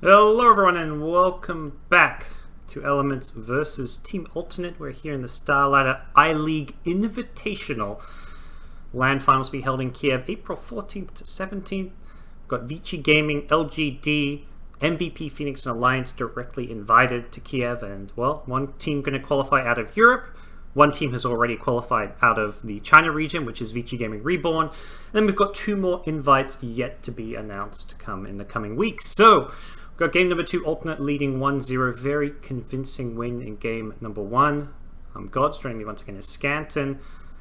Hello everyone and welcome back to Elements versus Team Alternate. We're here in the Star Ladder I-League Invitational. LAN finals will be held in Kiev April 14th to 17th. We've got Vici Gaming, LGD, MVP Phoenix and Alliance directly invited to Kiev, and well, one team going to qualify out of Europe. One team has already qualified out of the China region, which is Vici Gaming Reborn. And then we've got two more invites yet to be announced to come in the coming weeks. So got game number 2, Alternate leading 1-0. Very convincing win in game number 1. GoDz. Joining me once again is Scant. And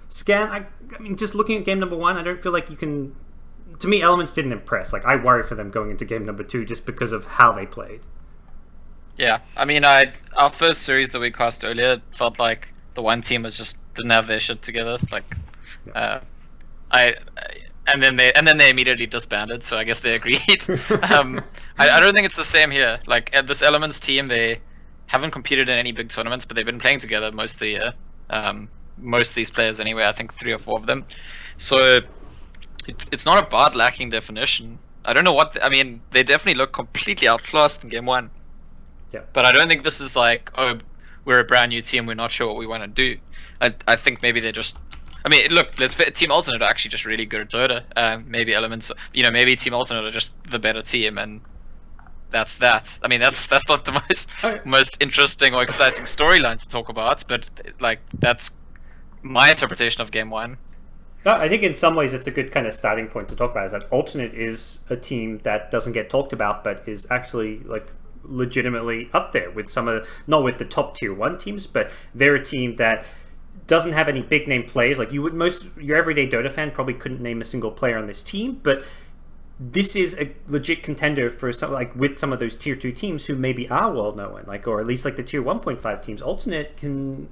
Scant, I mean, just looking at game number 1, I don't feel like you can... To me, Elements didn't impress. Like, I worry for them going into game number 2 just because of how they played. Yeah, I mean, our first series that we cast earlier felt like the one team was just didn't have their shit together. Like, Yeah. And then they immediately disbanded. So I guess they agreed. I don't think it's the same here. Like at this Elements team, they haven't competed in any big tournaments, but they've been playing together most of the year. Most of these players, anyway. I think 3 or 4 of them. So it's not about lacking definition. I don't know what I mean. They definitely look completely outclassed in game 1. Yeah. But I don't think this is like, oh, we're a brand new team. We're not sure what we want to do. I think maybe they're just. I mean, look, Team Alternate are actually just really good at Dota. Maybe Elements, maybe Team Alternate are just the better team, and that's that. I mean, that's not the most interesting or exciting storyline to talk about, but like that's my interpretation of game 1. I think in some ways it's a good kind of starting point to talk about. Is that Alternate is a team that doesn't get talked about, but is actually like legitimately up there with some of the, not with the top tier 1 teams, but they're a team that doesn't have any big name players. Like your everyday Dota fan probably couldn't name a single player on this team, but this is a legit contender for some, like with some of those tier 2 teams who maybe are well known, like, or at least like the tier 1.5 teams. Alternate can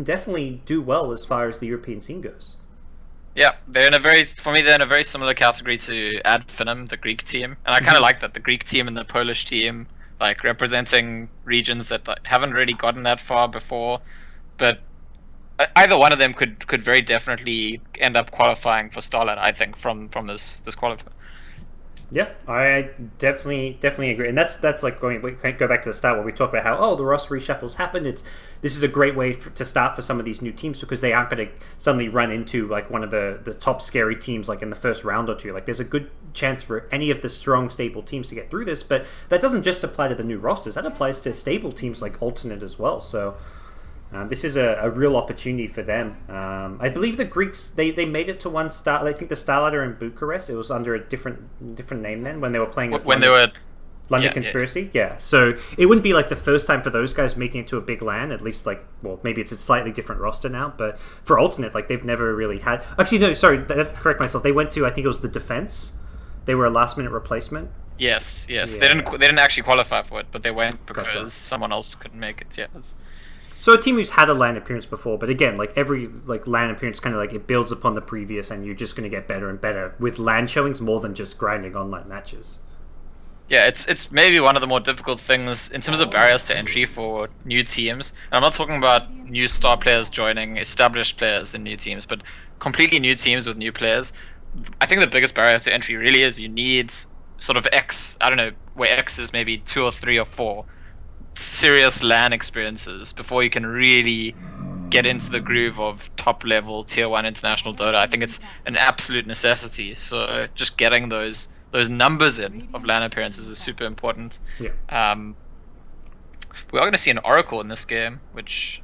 definitely do well as far as the European scene goes. Yeah, they're in a very similar category to Ad Finum, the Greek team, and I kind of like that, the Greek team and the Polish team, like representing regions that haven't really gotten that far before, but either one of them could very definitely end up qualifying for Starlight, I think, from this qualifier. Yeah, I definitely agree, and that's like we can go back to the start where we talk about how the roster reshuffles happened. This is a great way to start for some of these new teams because they aren't going to suddenly run into like one of the top scary teams like in the first round or two. Like there's a good chance for any of the strong stable teams to get through this, but that doesn't just apply to the new rosters. That applies to stable teams like Alternate as well. So. This is a real opportunity for them. I believe the Greeks they made it to one star. I think the Star Ladder in Bucharest. It was under a different name then when they were playing as London Conspiracy. Yeah, so it wouldn't be like the first time for those guys making it to a big LAN. At least like maybe it's a slightly different roster now. But for Alternate, like they've never really had. Actually, no, sorry, correct myself. They went to I think it was the Defense. They were a last minute replacement. Yes. Yeah. They didn't actually qualify for it, but they went because someone else couldn't make it. Yeah. So a team who's had a LAN appearance before, but again, like every LAN appearance, kind of like it builds upon the previous, and you're just going to get better and better with LAN showings more than just grinding online matches. Yeah, it's maybe one of the more difficult things in terms of barriers to entry for new teams. And I'm not talking about new star players joining established players in new teams, but completely new teams with new players. I think the biggest barrier to entry really is you need sort of X, I don't know, where X is maybe 2 or 3 or 4 serious LAN experiences before you can really get into the groove of top level tier 1 international Dota. I think it's an absolute necessity. So just getting those numbers in of LAN appearances is super important. Yeah. We are going to see an Oracle in this game, which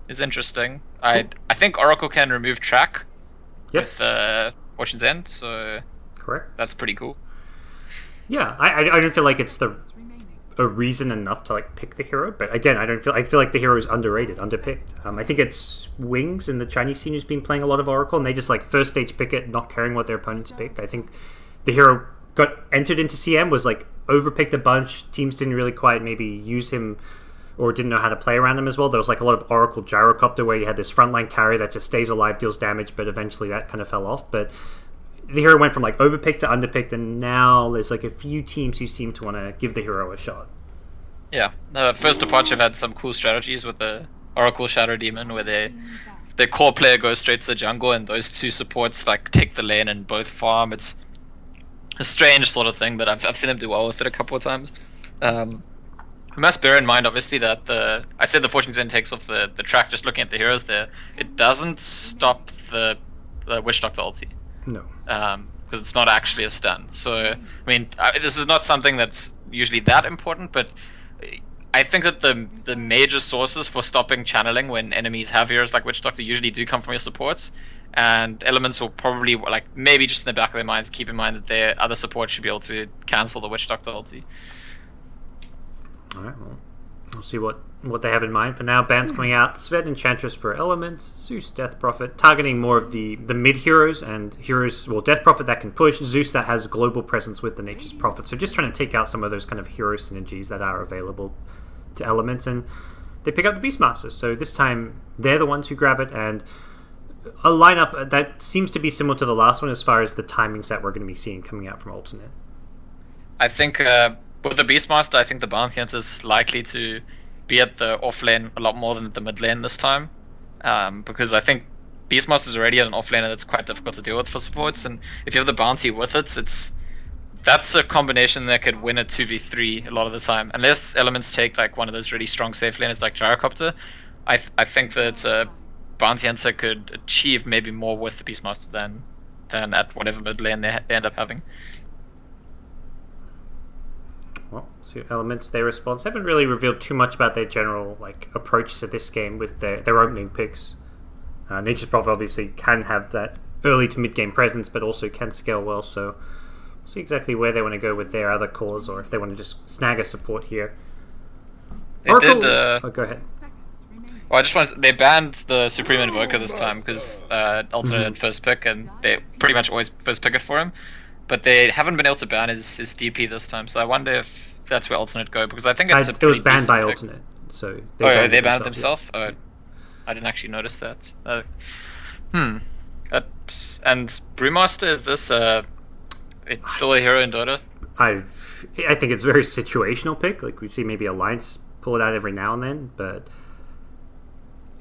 is interesting. Cool. I think Oracle can remove track. Yes. With Fortune's End, so correct. That's pretty cool. Yeah, I don't feel like it's a reason enough to like pick the hero, but again, I feel like the hero is underrated, underpicked. I think it's Wings in the Chinese scene who's been playing a lot of Oracle, and they just like first stage pick it, not caring what their opponents pick. I think the hero got entered into CM, was like overpicked a bunch. Teams didn't really quite maybe use him or didn't know how to play around him as well. There was like a lot of Oracle Gyrocopter where you had this frontline carry that just stays alive, deals damage, but eventually that kind of fell off. But the hero went from like overpicked to underpicked, and now there's like a few teams who seem to want to give the hero a shot. Yeah, First Departure had some cool strategies with the Oracle Shadow Demon, where their core player goes straight to the jungle, and those 2 supports like take the lane and both farm. It's a strange sort of thing, but I've seen them do well with it a couple of times. We must bear in mind, obviously, that I said the fortune zone takes off the track just looking at the heroes there. It doesn't stop the Witch Doctor ulti. No. Because it's not actually a stun. So, I mean, this is not something that's usually that important, but I think that the major sources for stopping channeling when enemies have heroes like Witch Doctor usually do come from your supports, and elements will probably, like, maybe just in the back of their minds, keep in mind that their other supports should be able to cancel the Witch Doctor ulti. Alright, well, we'll see what they have in mind. For now, bans coming out. Sven Enchantress for elements. Zeus Death Prophet, targeting more of the mid heroes and heroes, well, Death Prophet that can push, Zeus that has global presence with the Nature's Prophet. So just trying to take out some of those kind of hero synergies that are available to elements. And they pick up the Beastmasters. So this time, they're the ones who grab it. And a lineup that seems to be similar to the last one as far as the timings that we're going to be seeing coming out from alternate. I think with the Beastmaster, I think the Bounty Hunter is likely to be at the off lane a lot more than at the mid lane this time, because I think Beastmaster is already at an off laner that's quite difficult to deal with for supports, and if you have the Bounty with it, that's a combination that could win a 2v3 a lot of the time, unless elements take like one of those really strong safe laners like Gyrocopter. I think that Bounty Hunter could achieve maybe more with the Beastmaster than at whatever mid lane they end up having. Well, so elements, their response. They haven't really revealed too much about their general approach to this game with their opening picks. Nature's Prophet obviously can have that early to mid game presence, but also can scale well. So we'll see exactly where they want to go with their other cores, or if they want to just snag a support here. Oracle, go ahead. Well, they banned the Supreme Invoker this time because alternate had first pick, and they pretty much always first pick it for him. But they haven't been able to ban his DP this time, so I wonder if that's where alternate go, because I think it was banned by pick. alternate. So they banned themselves. Yeah. Oh, I didn't actually notice that. And Brewmaster, is this it's still a hero in Dota? I think it's a very situational pick. Like we see maybe Alliance pull it out every now and then, but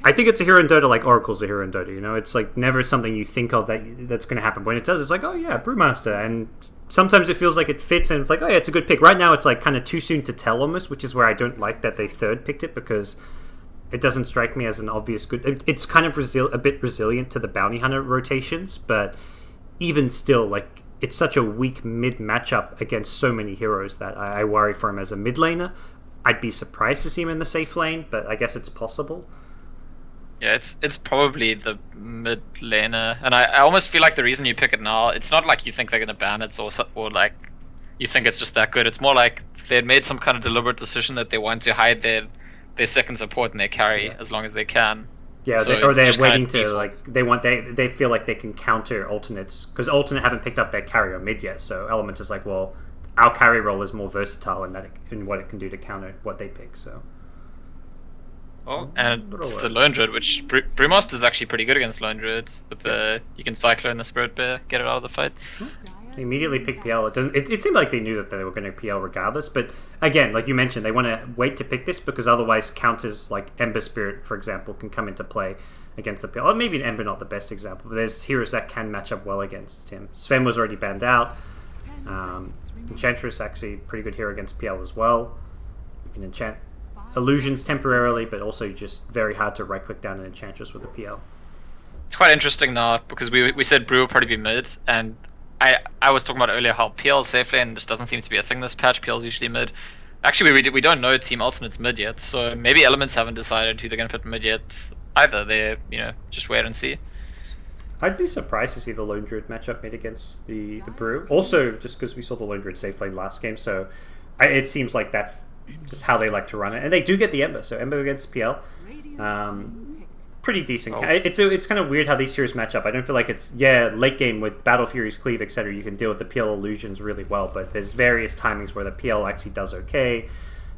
I think it's a hero in Dota like Oracle's a hero in Dota, you know? It's like never something you think of that's going to happen. When it does, it's like, oh yeah, Brewmaster. And sometimes it feels like it fits and it's like, oh yeah, it's a good pick. Right now it's like kind of too soon to tell almost, which is where I don't like that they third picked it, because it doesn't strike me as an obvious good... It's kind of a bit resilient to the Bounty Hunter rotations, but even still, like, it's such a weak mid matchup against so many heroes that I worry for him as a mid laner. I'd be surprised to see him in the safe lane, but I guess it's possible. Yeah, it's probably the mid laner, and I almost feel like the reason you pick it now, it's not like you think they're gonna ban it or like you think it's just that good. It's more like they made some kind of deliberate decision that they want to hide their second support and their carry as long as they can. Yeah, so they're waiting to they feel like they can counter alternates, because alternate haven't picked up their carry or mid yet. So Element is like, well, our carry role is more versatile in what it can do to counter what they pick. So. Oh, and it's the Lone Druid, which Brewmaster is actually pretty good against Lone Druid. With you can Cyclone the Spirit Bear, get it out of the fight. They immediately pick PL. It seemed like they knew that they were going to PL regardless, but again, like you mentioned, they want to wait to pick this because otherwise counters like Ember Spirit, for example, can come into play against the PL. Or maybe an Ember not the best example, but there's heroes that can match up well against him. Sven was already banned out. Enchantress actually pretty good hero against PL as well. You can enchant illusions temporarily, but also just very hard to right click down an Enchantress with a PL. It's quite interesting now because we said Brew will probably be mid, and I was talking about earlier how PL safe lane just doesn't seem to be a thing this patch. PL's usually mid. Actually, we don't know Team Ultimate's mid yet, so maybe Elements haven't decided who they're going to put mid yet either. They're just wait and see. I'd be surprised to see the Lone Druid matchup mid against the Brew. Also, just because we saw the Lone Druid safe lane last game, so it seems like that's just how they like to run it, and they do get the Ember. So Ember against PL, pretty decent. It's kind of weird how these heroes match up. I don't feel like it's late game with Battle Fury's Cleave, etc. You can deal with the PL illusions really well, but there's various timings where the PL actually does okay,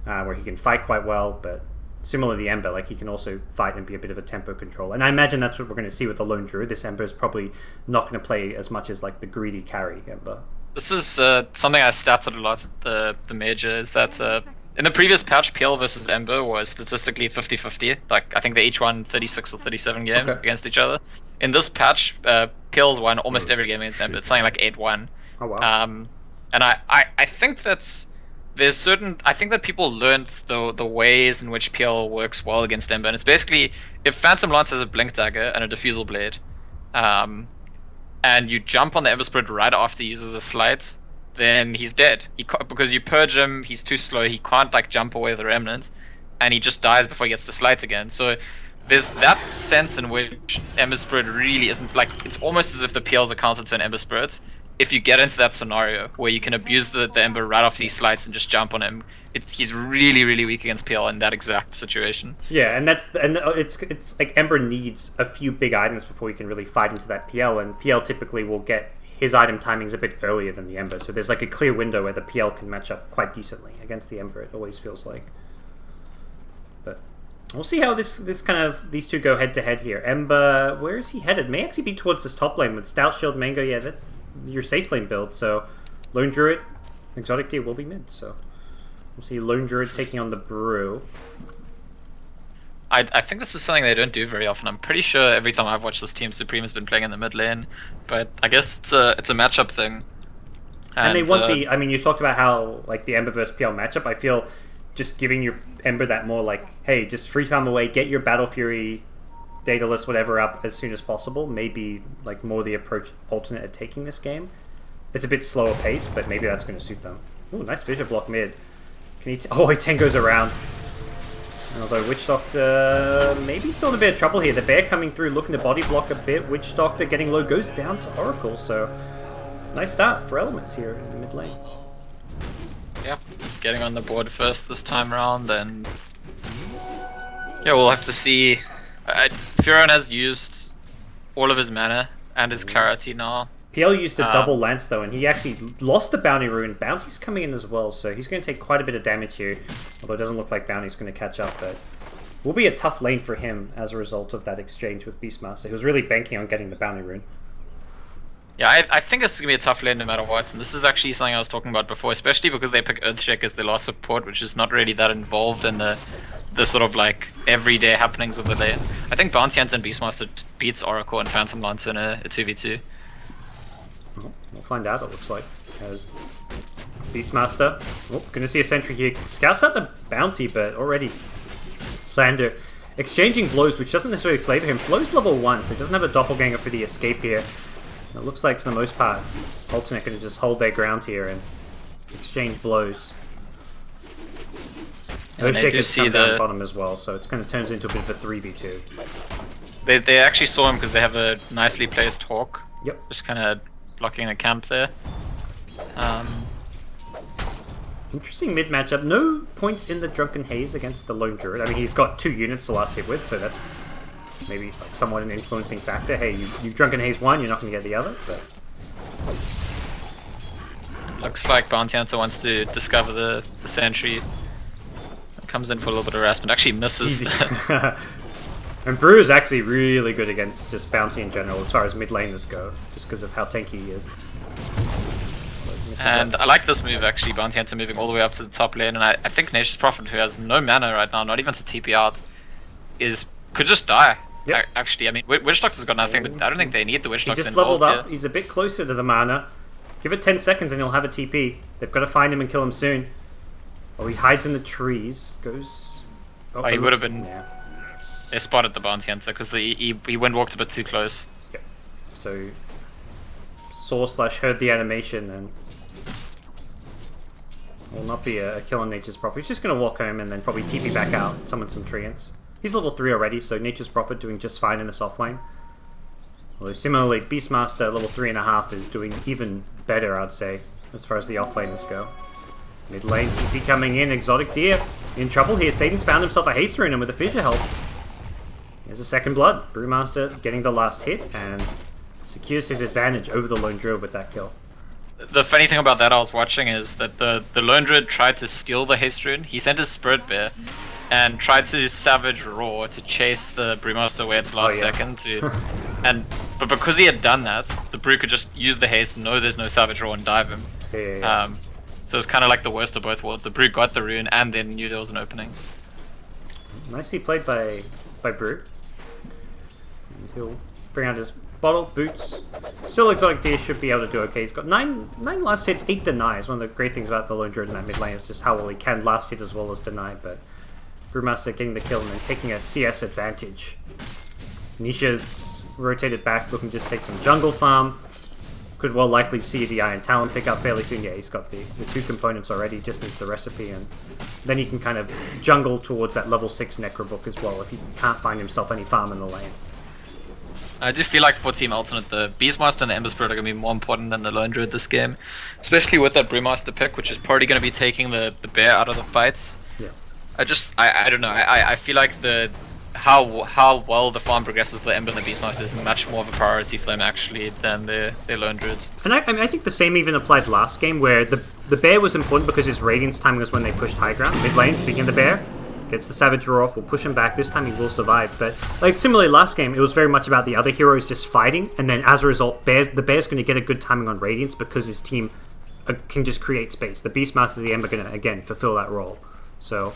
where he can fight quite well. But similar to the Ember, like he can also fight and be a bit of a tempo control. And I imagine that's what we're going to see with the Lone Druid. This Ember is probably not going to play as much as like the greedy carry Ember. This is something I stated a lot at the major, is that in the previous patch, PL versus Ember was statistically 50-50. Like, I think they each won 36 or 37 games against each other. In this patch, PL's won almost every game against Ember. It's something like 8-1. Oh, wow. And I think that's there's certain, I think that people learned the ways in which PL works well against Ember, and it's basically if Phantom Lance has a Blink Dagger and a Diffusal Blade, um, and you jump on the Ember Spirit right after he uses a Slight, then he's dead. Because you purge him, he's too slow. He can't like jump away with the Remnant, and he just dies before he gets the Slight again. So there's that sense in which Ember Spirit really isn't like, it's almost as if the PLs are counter to an Ember Spirit. If you get into that scenario where you can abuse the Ember right after he slides and just jump on him, he's really really weak against PL in that exact situation. Yeah, and it's like Ember needs a few big items before you can really fight into that PL, and PL typically will get his item timings a bit earlier than the Ember, so there's like a clear window where the PL can match up quite decently against the Ember. It always feels like. But we'll see how these two go head to head here. Ember, where is he headed? May actually be towards this top lane with Stout Shield Mango. Yeah, that's your safe lane build. So Lone Druid, Exotic Deer will be mid. So we'll see Lone Druid taking on the Brew. I think this is something they don't do very often. I'm pretty sure every time I've watched this team, Supreme has been playing in the mid lane, but I guess it's a matchup thing. And they want I mean, you talked about how like the Ember versus PL matchup. I feel just giving your Ember that more like, hey, just free farm away, get your Battle Fury, Daedalus, whatever up as soon as possible. Maybe like more the approach alternate at taking this game. It's a bit slower pace, but maybe that's going to suit them. Ooh, nice Fissure block mid. Can he? Oh, he Tengo's around. Although Witch Doctor maybe still in a bit of trouble here. The bear coming through, looking to body block a bit. Witch Doctor getting low, goes down to Oracle. So nice start for Elements here in the mid lane. Yeah, getting on the board first this time around, and yeah, we'll have to see. Furon has used all of his mana and his clarity now. PL used a double lance though, and he actually lost the Bounty Rune. Bounty's coming in as well, so he's going to take quite a bit of damage here. Although it doesn't look like Bounty's going to catch up, but will be a tough lane for him as a result of that exchange with Beastmaster. He was really banking on getting the Bounty Rune. Yeah, I think it's going to be a tough lane no matter what, and this is actually something I was talking about before, especially because they pick Earthshake as their last support, which is not really that involved in the sort of like everyday happenings of the lane. I think Bounty Hunter and Beastmaster beats Oracle and Phantom Lance in a 2v2. Well, we'll find out, it looks like, as Beastmaster. Oh, gonna see a sentry here. Scouts out the Bounty, but already Slander exchanging blows, which doesn't necessarily flavor him. Flow's level 1, so he doesn't have a doppelganger for the escape here. It looks like, for the most part, Alternate can just hold their ground here and exchange blows. Earthshaker's come down bottom as well, so it's kind of turns into a bit of a 3v2. They actually saw him because they have a nicely placed Hawk. Yep. Just kind of blocking the camp there. Interesting mid matchup. No points in the Drunken Haze against the Lone Druid. I mean, he's got 2 units to last hit with, so that's maybe like somewhat an influencing factor. Hey, you Drunken Haze one, you're not going to get the other. But looks like Bounty Hunter wants to discover the sentry. Comes in for a little bit of harassment. Actually misses. And Brew is actually really good against just Bounty in general as far as mid laners go, just because of how tanky he is. And I like this move actually, Bounty Hunter moving all the way up to the top lane, and I think Nature's Prophet, who has no mana right now, not even to TP out, could just die. Yep. Actually, I mean, Witch Doctor's got nothing, but I don't think they need the Witch Doctor. He just leveled up, here. He's a bit closer to the mana. Give it 10 seconds and he'll have a TP. They've got to find him and kill him soon. Oh, he hides in the trees, goes... Oh, he would have been... Yeah. They spotted the Bounty Hunter because he walked a bit too close. Yep. So saw/heard the animation and will not be a kill on Nature's Prophet. He's just going to walk home and then probably TP back out, summon some Treants. He's level 3 already, so Nature's Prophet doing just fine in this offlane. Although similarly, Beastmaster level 3.5 is doing even better, I'd say, as far as the offlaners go. Mid lane, TP coming in, Exotic Deer in trouble here. Satan's found himself a haste rune and with a fissure help. There's a second blood. Brewmaster getting the last hit and secures his advantage over the Lone Druid with that kill. The funny thing about that I was watching is that the Lone Druid tried to steal the haste rune. He sent his Spirit Bear and tried to Savage Roar to chase the Brewmaster away at the last second. But because he had done that, the Brew could just use the haste, know there's no Savage Roar and dive him. Yeah. So it's kind of like the worst of both worlds. The Brew got the rune and then knew there was an opening. Nicely played by Brew. And he'll bring out his Bottle, boots. Still, Exotic Deer should be able to do okay. He's got 9 last hits, 8 denies. One of the great things about the Lone Druid in that mid lane is just how well he can last hit as well as deny, but Brewmaster getting the kill and then taking a CS advantage. Nisha's rotated back, looking to just take some jungle farm. Could well likely see the Iron Talon pick up fairly soon. Yeah, he's got the 2 components already, just needs the recipe, and then he can kind of jungle towards that level 6 Necrobook as well if he can't find himself any farm in the lane. I do feel like for Team Alternate, the Beastmaster and the Ember Spirit are going to be more important than the Lone Druid this game. Especially with that Brewmaster pick, which is probably going to be taking the bear out of the fights. Yeah. I don't know, I feel like how well the farm progresses for the Ember and the Beastmaster is much more of a priority for them actually than the Lone Druids. And I think the same even applied last game, where the bear was important because his Radiance timing was when they pushed high ground. Mid lane, begin the bear, gets the Savage Roar off, will push him back. This time he will survive. But like similarly last game, it was very much about the other heroes just fighting, and then as a result, the bear's going to get a good timing on Radiance because his team can just create space. The Beastmaster and the Ember are going to, again, fulfill that role. So,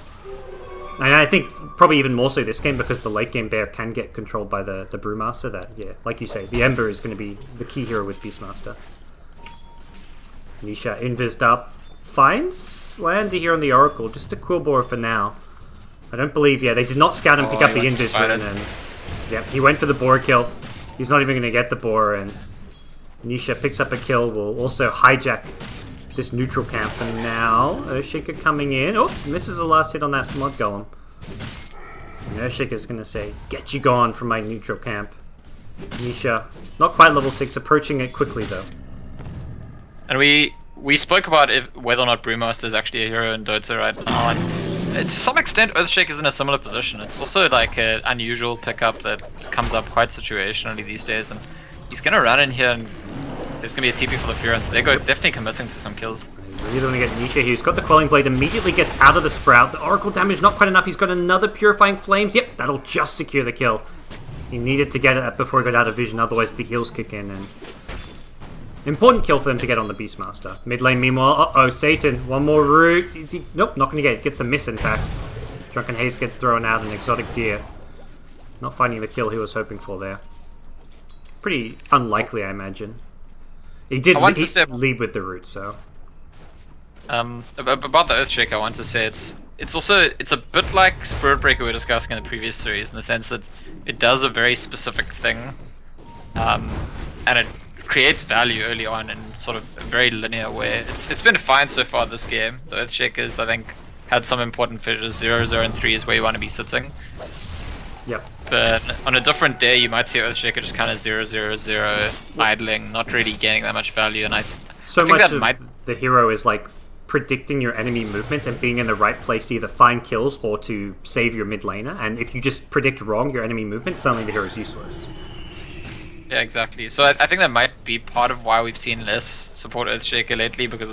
and I think probably even more so this game because the late game bear can get controlled by the Brewmaster. That, yeah, like you say, the Ember is going to be the key hero with Beastmaster. Nisha invised up, finds Landy here on the Oracle, just a Quillbore for now. I don't believe, yeah, they did not scout and pick up the Invis rune, and yeah, he went for the boar kill. He's not even going to get the boar, and Nisha picks up a kill, will also hijack this neutral camp for now. Earthshaker coming in. Oh, misses the last hit on that Mod Golem. And Earthshaker's going to say, get you gone from my neutral camp. Nisha, not quite level 6, approaching it quickly though. And we spoke about whether or not Brewmaster is actually a hero in Dota right now. And to some extent, Earthshaker's in a similar position. It's also like an unusual pickup that comes up quite situationally these days. And he's going to run in here and there's going to be a TP for the Fury, so they're definitely committing to some kills. Really want to get Nisha here. He's got the Quelling Blade, immediately gets out of the Sprout. The Oracle damage not quite enough. He's got another Purifying Flames. Yep, that'll just secure the kill. He needed to get it before he got out of vision, otherwise the heals kick in. And important kill for them to get on the Beastmaster. Mid lane, meanwhile, uh-oh, Satan, one more root. Is he? Nope, not going to get it. Gets a miss, in fact. Drunken Haze gets thrown out, and Exotic Deer not finding the kill he was hoping for there. Pretty unlikely, I imagine. He did lead with the root, so. About the Earthshaker, I want to say it's a bit like Spirit Breaker we were discussing in the previous series, in the sense that it does a very specific thing, and it creates value early on in sort of a very linear way. It's been fine so far this game. The Earthshakers, I think, had some important fissures. 0, 0, and 3 is where you want to be sitting. Yep. But on a different day, you might see Earthshaker just kind of 0, 0, 0, idling, not really gaining that much value. And I think much of the hero is like predicting your enemy movements and being in the right place to either find kills or to save your mid laner. And if you just predict wrong your enemy movements, suddenly the hero is useless. Yeah, exactly. So I think that might be part of why we've seen less support Earthshaker lately, because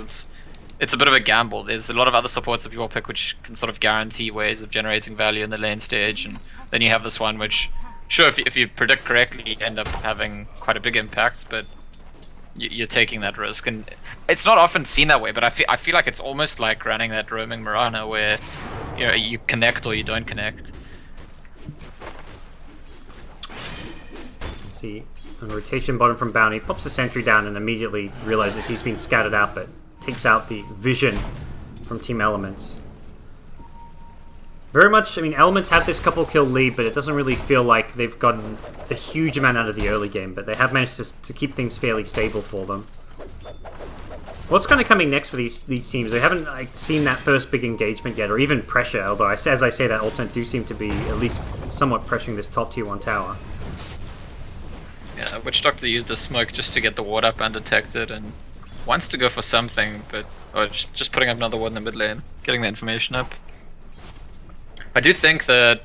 it's a bit of a gamble. There's a lot of other supports that people pick which can sort of guarantee ways of generating value in the lane stage, and then you have this one which, sure, if you predict correctly, you end up having quite a big impact, but you're taking that risk. And it's not often seen that way, but I feel like it's almost like running that roaming Mirana where, you know, you connect or you don't connect. Let's see, on rotation bottom from Bounty, pops the sentry down and immediately realizes he's been scattered out, but takes out the vision from Team Elements. Very much, I mean, Elements have this couple kill lead, but it doesn't really feel like they've gotten a huge amount out of the early game, but they have managed to keep things fairly stable for them. What's kind of coming next for these teams? They haven't seen that first big engagement yet, or even pressure, although as I say that, Alternate do seem to be at least somewhat pressuring this top tier 1 tower. Yeah, Witch Doctor used the smoke just to get the ward up undetected, and wants to go for something, but just putting up another ward in the mid lane, getting the information up. I do think that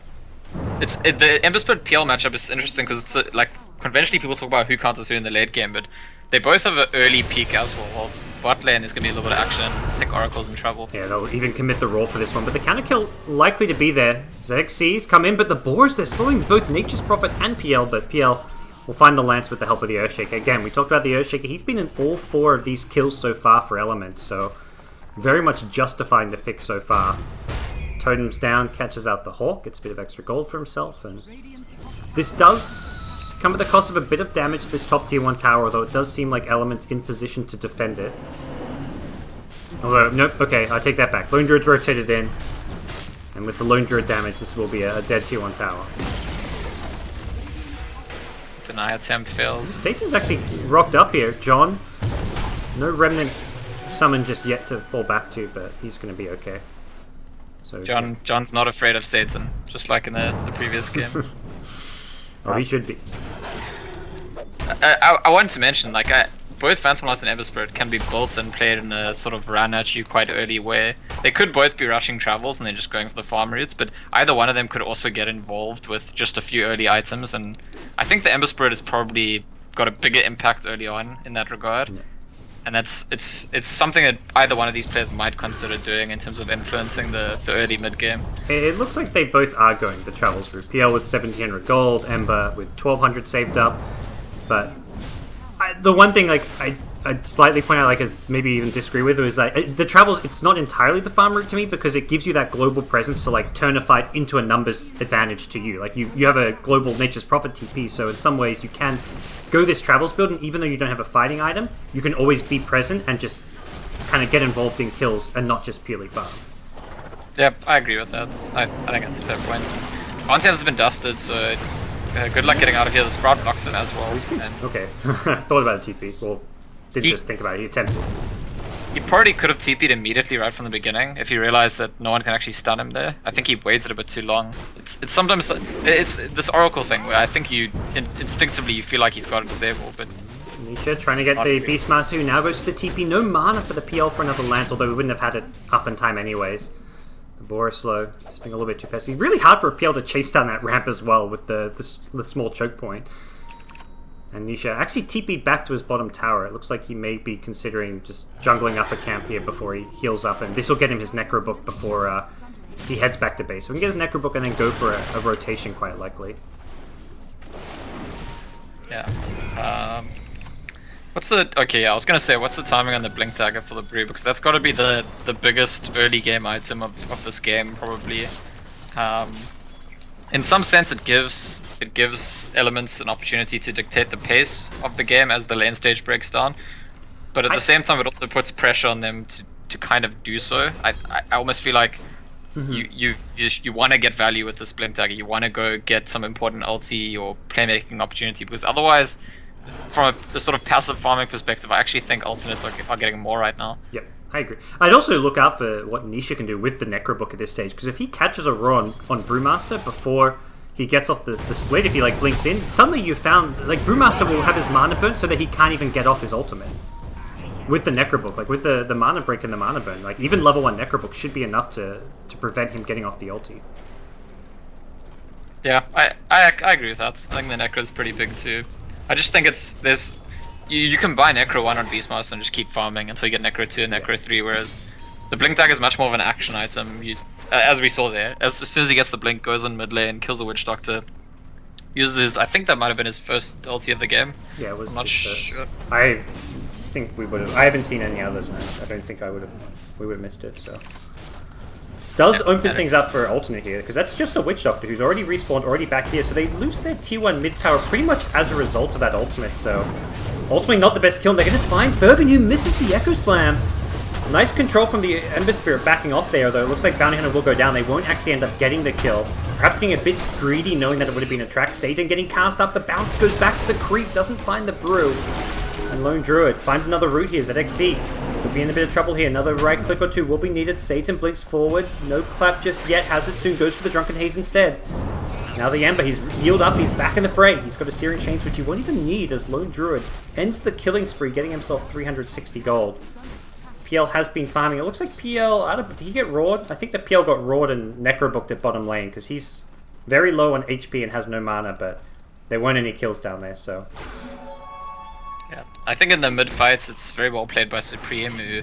the Ember Spirit PL matchup is interesting because it's like conventionally people talk about who counters who in the late game, but they both have an early peak as well. Bot lane is going to be a little bit of action, take Oracle's in trouble. Yeah, they'll even commit the roll for this one, but the counter kill likely to be there. ZXCs come in, but the boars, they're slowing both Nature's Prophet and PL, but PL will find the Lance with the help of the Earthshaker. Again, we talked about the Earthshaker. He's been in all 4 of these kills so far for Elements, so very much justifying the pick so far. Totem's down, catches out the Hawk, gets a bit of extra gold for himself, and this does come at the cost of a bit of damage to this top tier 1 tower, although it does seem like Element's in position to defend it. Although, nope, okay, I take that back. Lone Druid's rotated in, and with the Lone Druid damage, this will be a dead tier 1 tower. Deny attempt fails. Satan's actually rocked up here. John, no Remnant summon just yet to fall back to, but he's going to be okay. So John's not afraid of Satan, just like in the previous game. Oh, he should be. I wanted to mention, like, both Phantom Lance and Ember Spirit can be built and played in a sort of run at you quite early way. They could both be rushing travels and then just going for the farm routes, but either one of them could also get involved with just a few early items, and I think the Ember Spirit has probably got a bigger impact early on in that regard. Yeah. And it's something that either one of these players might consider doing in terms of influencing the early mid game. It looks like they both are going the travels route. PL with 1700 gold, Ember with 1200 saved up, but the one thing like I'd slightly point out, like, maybe even disagree with, is that the travels, it's not entirely the farm route to me, because it gives you that global presence to like turn a fight into a numbers advantage to you. Like you have a global Nature's Prophet TP, so in some ways you can go this travels build, and even though you don't have a fighting item, you can always be present and just kind of get involved in kills and not just purely farm. Yep, I agree with that. I think that's a fair point. Content has been dusted, so good luck getting out of here. The Sprout blocks him as well. Okay, thought about a TP. Well, didn't just think about it, he attempted. He probably could have TP'd immediately right from the beginning if he realized that no one can actually stun him there. I think he waited a bit too long. It's sometimes it's this Oracle thing where I think you instinctively you feel like he's got to disable, but Nisha trying to get the Beastmaster, who now goes for the TP. No mana for the PL for another Lance, although we wouldn't have had it up in time anyways. The Boar is slow, just being a little bit too fast. It's really hard for a PL to chase down that ramp as well with the small choke point. And Nisha actually TP'd back to his bottom tower. It looks like he may be considering just jungling up a camp here before he heals up, and this will get him his Necro Book before he heads back to base. So we can get his Necro Book and then go for a rotation quite likely. Yeah. What's the... Okay, yeah, I was gonna say, what's the timing on the Blink Dagger for the Brew? Because that's gotta be the biggest early game item of this game, probably. In some sense, it gives elements an opportunity to dictate the pace of the game as the lane stage breaks down, but at the same time, it also puts pressure on them to kind of do so. I almost feel like you want to get value with this Blink Dagger. You want to go get some important ulti or playmaking opportunity, because otherwise, from a sort of passive farming perspective, I actually think alternates are getting more right now. Yep. I agree. I'd also look out for what Nisha can do with the Necro Book at this stage, because if he catches a raw on Brewmaster before he gets off the split, if he like blinks in, suddenly you found like Brewmaster will have his mana burn so that he can't even get off his ultimate. With the Necro Book, like with the mana break and the mana burn, like even level 1 Necro Book should be enough to prevent him getting off the ulti. Yeah, I agree with that. I think the Necro is pretty big too. I just think you can buy Necro 1 on Beastmaster and just keep farming until you get Necro 2 and Necro 3, whereas the Blink Dagger is much more of an action item. As we saw there, as soon as he gets the Blink, goes in mid lane, kills a Witch Doctor, uses his, I think that might have been his first ulti of the game. Yeah, it was. I'm not sure. I think we would have. I haven't seen any others, and I don't think we would have missed it. So does open things up for alternate here, because that's just a Witch Doctor who's already respawned, already back here, so they lose their tier 1 mid tower pretty much as a result of that ultimate. So ultimately not the best kill, and they're going to find Fervin, who misses the Echo Slam. Nice control from the Ember Spirit backing off there, though it looks like Bounty Hunter will go down. They won't actually end up getting the kill. Perhaps getting a bit greedy, knowing that it would have been a track. Satan getting cast up, the bounce goes back to the creep, doesn't find the Brew. And Lone Druid finds another route here, ZXC. Will be in a bit of trouble here, another right click or two will be needed. Satan blinks forward, no clap just yet, has it soon, goes for the Drunken Haze instead. Now the Ember, he's healed up, he's back in the fray. He's got a Searing Chains, which he won't even need as Lone Druid ends the killing spree, getting himself 360 gold. PL has been farming. It looks like PL, did he get rawed? I think that PL got rawed and Necro Booked at bottom lane, because he's very low on HP and has no mana, but there weren't any kills down there, so... Yeah, I think in the mid fights it's very well played by Supreme, who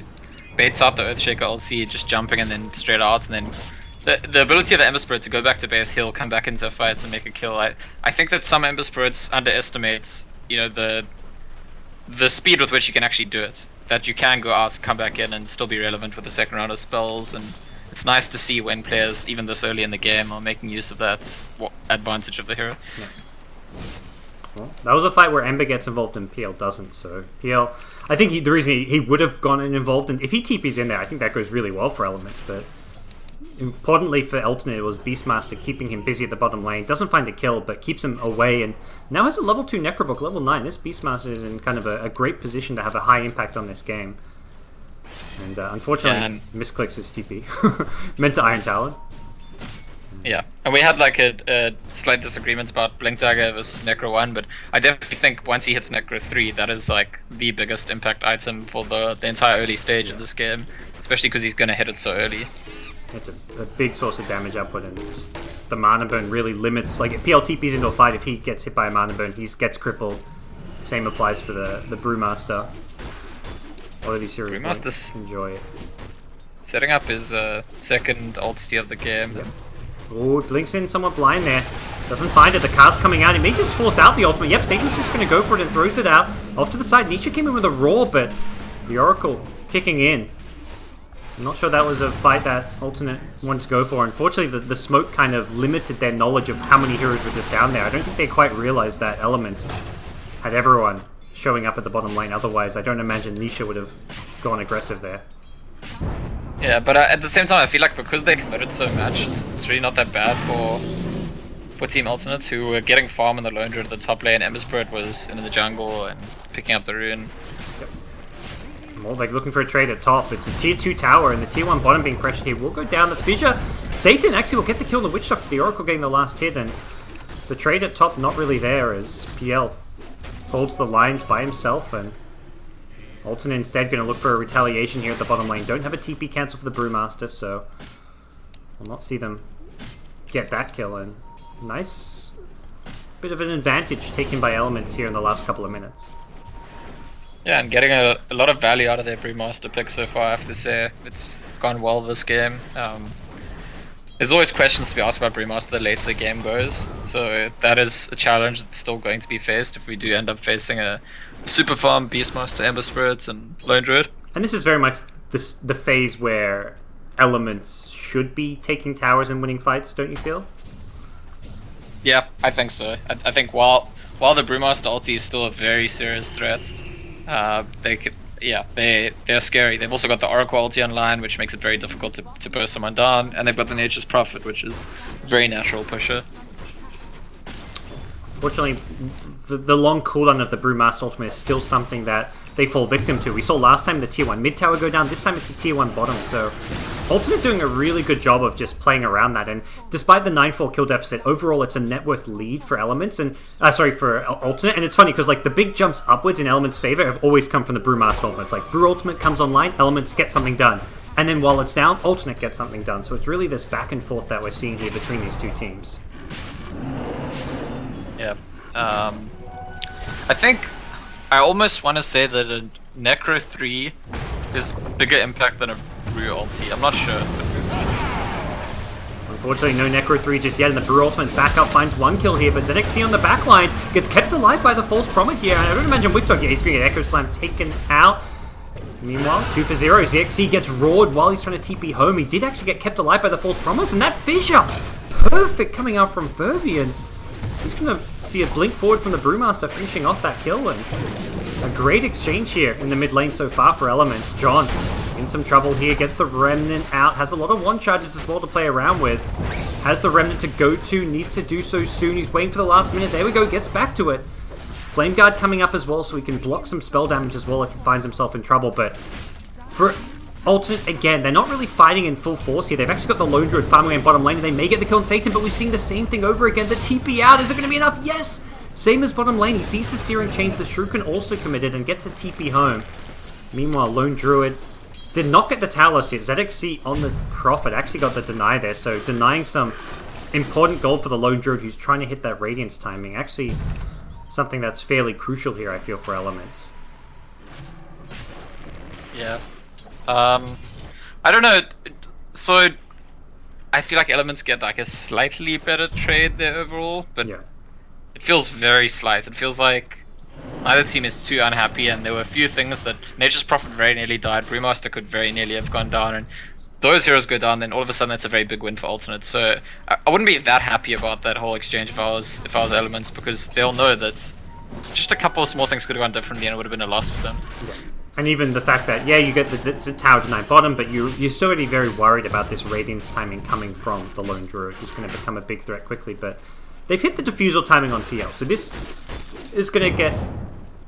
baits out the Earthshaker ulti, just jumping and then straight out, and then the ability of the Ember Spirit to go back to base, he'll come back into a fight and make a kill. I think that some Ember Spirits underestimate, the speed with which you can actually do it. That you can go out, come back in, and still be relevant with the second round of spells, and it's nice to see when players, even this early in the game, are making use of that advantage of the hero. Yeah. Well, that was a fight where Ember gets involved and PL doesn't, so PL... I think the reason he would have gone involved, and if he TP's in there, I think that goes really well for Elements, but importantly for Alternate, it was Beastmaster keeping him busy at the bottom lane. Doesn't find a kill, but keeps him away, and now has a level 2 Necrobook, level 9. This Beastmaster is in kind of a great position to have a high impact on this game. And unfortunately, misclicks his TP. Meant to Iron Talon. Yeah, and we had like a slight disagreements about Blink Dagger versus Necro 1, but I definitely think once he hits Necro 3, that is like the biggest impact item for the entire early stage of this game, especially because he's going to hit it so early. It's a big source of damage output, and just the mana burn really limits. Like if PL TP's into a fight, if he gets hit by a mana burn, he gets crippled. Same applies for the Brewmaster. All of these heroes enjoy it. Setting up his second ulti of the game. Yep. Oh, blinks in somewhat blind there. Doesn't find it. The car's coming out. He may just force out the ultimate. Yep, Satan's just going to go for it and throws it out. Off to the side. Nisha came in with a roar, but the Oracle kicking in. I'm not sure that was a fight that Alternate wanted to go for. Unfortunately, the smoke kind of limited their knowledge of how many heroes were just down there. I don't think they quite realized that Elements had everyone showing up at the bottom lane. Otherwise, I don't imagine Nisha would have gone aggressive there. Yeah, but at the same time, I feel like because they committed so much, it's really not that bad for Team Alternates, who were getting farm in the Lone Druid at the top lane. Ember Spirit was in the jungle and picking up the rune. Yep. More like looking for a trade at top. It's a tier 2 tower, and the tier 1 bottom being pressured here will go down. The fissure. Satan actually will get the kill on the Witch Doctor. The Oracle getting the last hit, and the trade at top not really there as PL holds the lines by himself, and Alternate instead going to look for a retaliation here at the bottom lane. Don't have a TP cancel for the Brewmaster, so we'll not see them get that kill. And nice bit of an advantage taken by Elements here in the last couple of minutes. Yeah, and getting a lot of value out of their Brewmaster pick so far, I have to say. It's gone well this game. There's always questions to be asked about Brewmaster the later the game goes, so that is a challenge that's still going to be faced if we do end up facing a Super Farm, Beastmaster, Ember Spirits, and Lone Druid. And this is very much the phase where Elements should be taking towers and winning fights, don't you feel? Yeah, I think so. I think while the Brewmaster ulti is still a very serious threat, they could, yeah, they're scary. They've also got the Oracle ulti online, which makes it very difficult to burst someone down, and they've got the Nature's Prophet, which is a very natural pusher. Fortunately, the long cooldown of the Brewmaster ultimate is still something that they fall victim to. We saw last time the tier 1 mid tower go down, this time it's a tier 1 bottom, so Alternate doing a really good job of just playing around that, and despite the 9-4 kill deficit, overall it's a net worth lead for Elements, and for Alternate, and it's funny because like the big jumps upwards in Elements' favor have always come from the Brewmaster ultimate. It's like Brew ultimate comes online, Elements get something done, and then while it's down, Alternate gets something done, so it's really this back and forth that we're seeing here between these two teams. Yeah. I think I almost want to say that a Necro 3 is bigger impact than a Brew ulti. I'm not sure. Unfortunately, no Necro 3 just yet, and the Brew ultimate backup finds one kill here, but ZXC on the backline gets kept alive by the false promise here, and I don't imagine Witch Dog, yeah, he's going to get Echo Slam taken out. Meanwhile, 2 for 0, ZXC gets roared while he's trying to TP home. He did actually get kept alive by the false promise, and that fissure! Perfect coming out from Fervy, and he's going to see a blink forward from the Brewmaster finishing off that kill, and a great exchange here in the mid lane so far for Elements. John in some trouble here, gets the Remnant out, has a lot of 1 charges as well to play around with, has the Remnant to go to, needs to do so soon, he's waiting for the last minute, there we go, gets back to it. Flame Guard coming up as well, so he can block some spell damage as well if he finds himself in trouble, but for Alternate, again, they're not really fighting in full force here. They've actually got the Lone Druid farming in bottom lane, and they may get the kill on Satan, but we're seeing the same thing over again. The TP out, is it going to be enough? Yes! Same as bottom lane, he sees the Searing Chains, the Shuriken also committed, and gets a TP home. Meanwhile, Lone Druid did not get the Talus hit. ZXC on the Prophet actually got the deny there, so denying some important gold for the Lone Druid who's trying to hit that Radiance timing. Actually, something that's fairly crucial here, I feel, for Elements. Yeah. I don't know, so I feel like Elements get like a slightly better trade there overall, but yeah, it feels very slight. It feels like neither team is too unhappy, and there were a few things that Nature's Prophet very nearly died, Brewmaster could very nearly have gone down, and those heroes go down, then all of a sudden it's a very big win for Alternate. So I wouldn't be that happy about that whole exchange if I was Elements, because they'll know that just a couple of small things could have gone differently and it would have been a loss for them. Yeah. And even the fact that, yeah, you get the tower deny bottom, but you're still already very worried about this Radiance timing coming from the Lone Druid, who's going to become a big threat quickly. But they've hit the Diffusal timing on PL, so this is going to get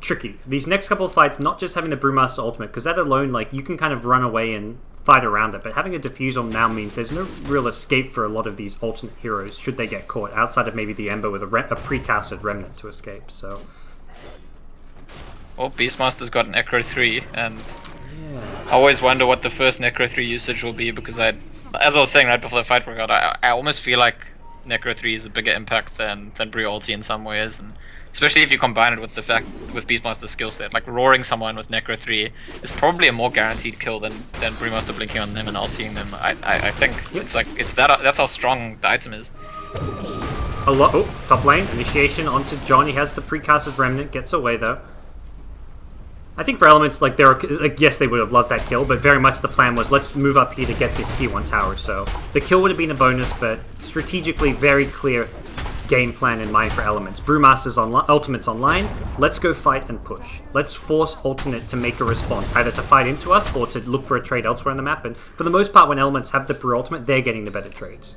tricky. These next couple of fights, not just having the Brewmaster ultimate, because that alone, like, you can kind of run away and fight around it, but having a Diffusal now means there's no real escape for a lot of these alternate heroes should they get caught, outside of maybe the Ember with a precasted Remnant to escape, so... Well, Beastmaster's got an Necro 3, and I always wonder what the first Necro 3 usage will be, because as I was saying right before the fight broke out, I almost feel like Necro 3 is a bigger impact than Brew Ulti in some ways, and especially if you combine it with the fact with Beastmaster's skill set, like roaring someone with Necro 3 is probably a more guaranteed kill than Brewmaster blinking on them and ultiing them. I think that's how strong the item is. Top lane, initiation onto John, he has the precasted Remnant, gets away though. I think for Elements, like, yes, they would have loved that kill, but very much the plan was, let's move up here to get this tier 1 tower. So the kill would have been a bonus, but strategically very clear game plan in mind for Elements. Brewmaster's Ultimate's online, let's go fight and push. Let's force Alternate to make a response, either to fight into us or to look for a trade elsewhere on the map. And for the most part, when Elements have the Brew Ultimate, they're getting the better trades.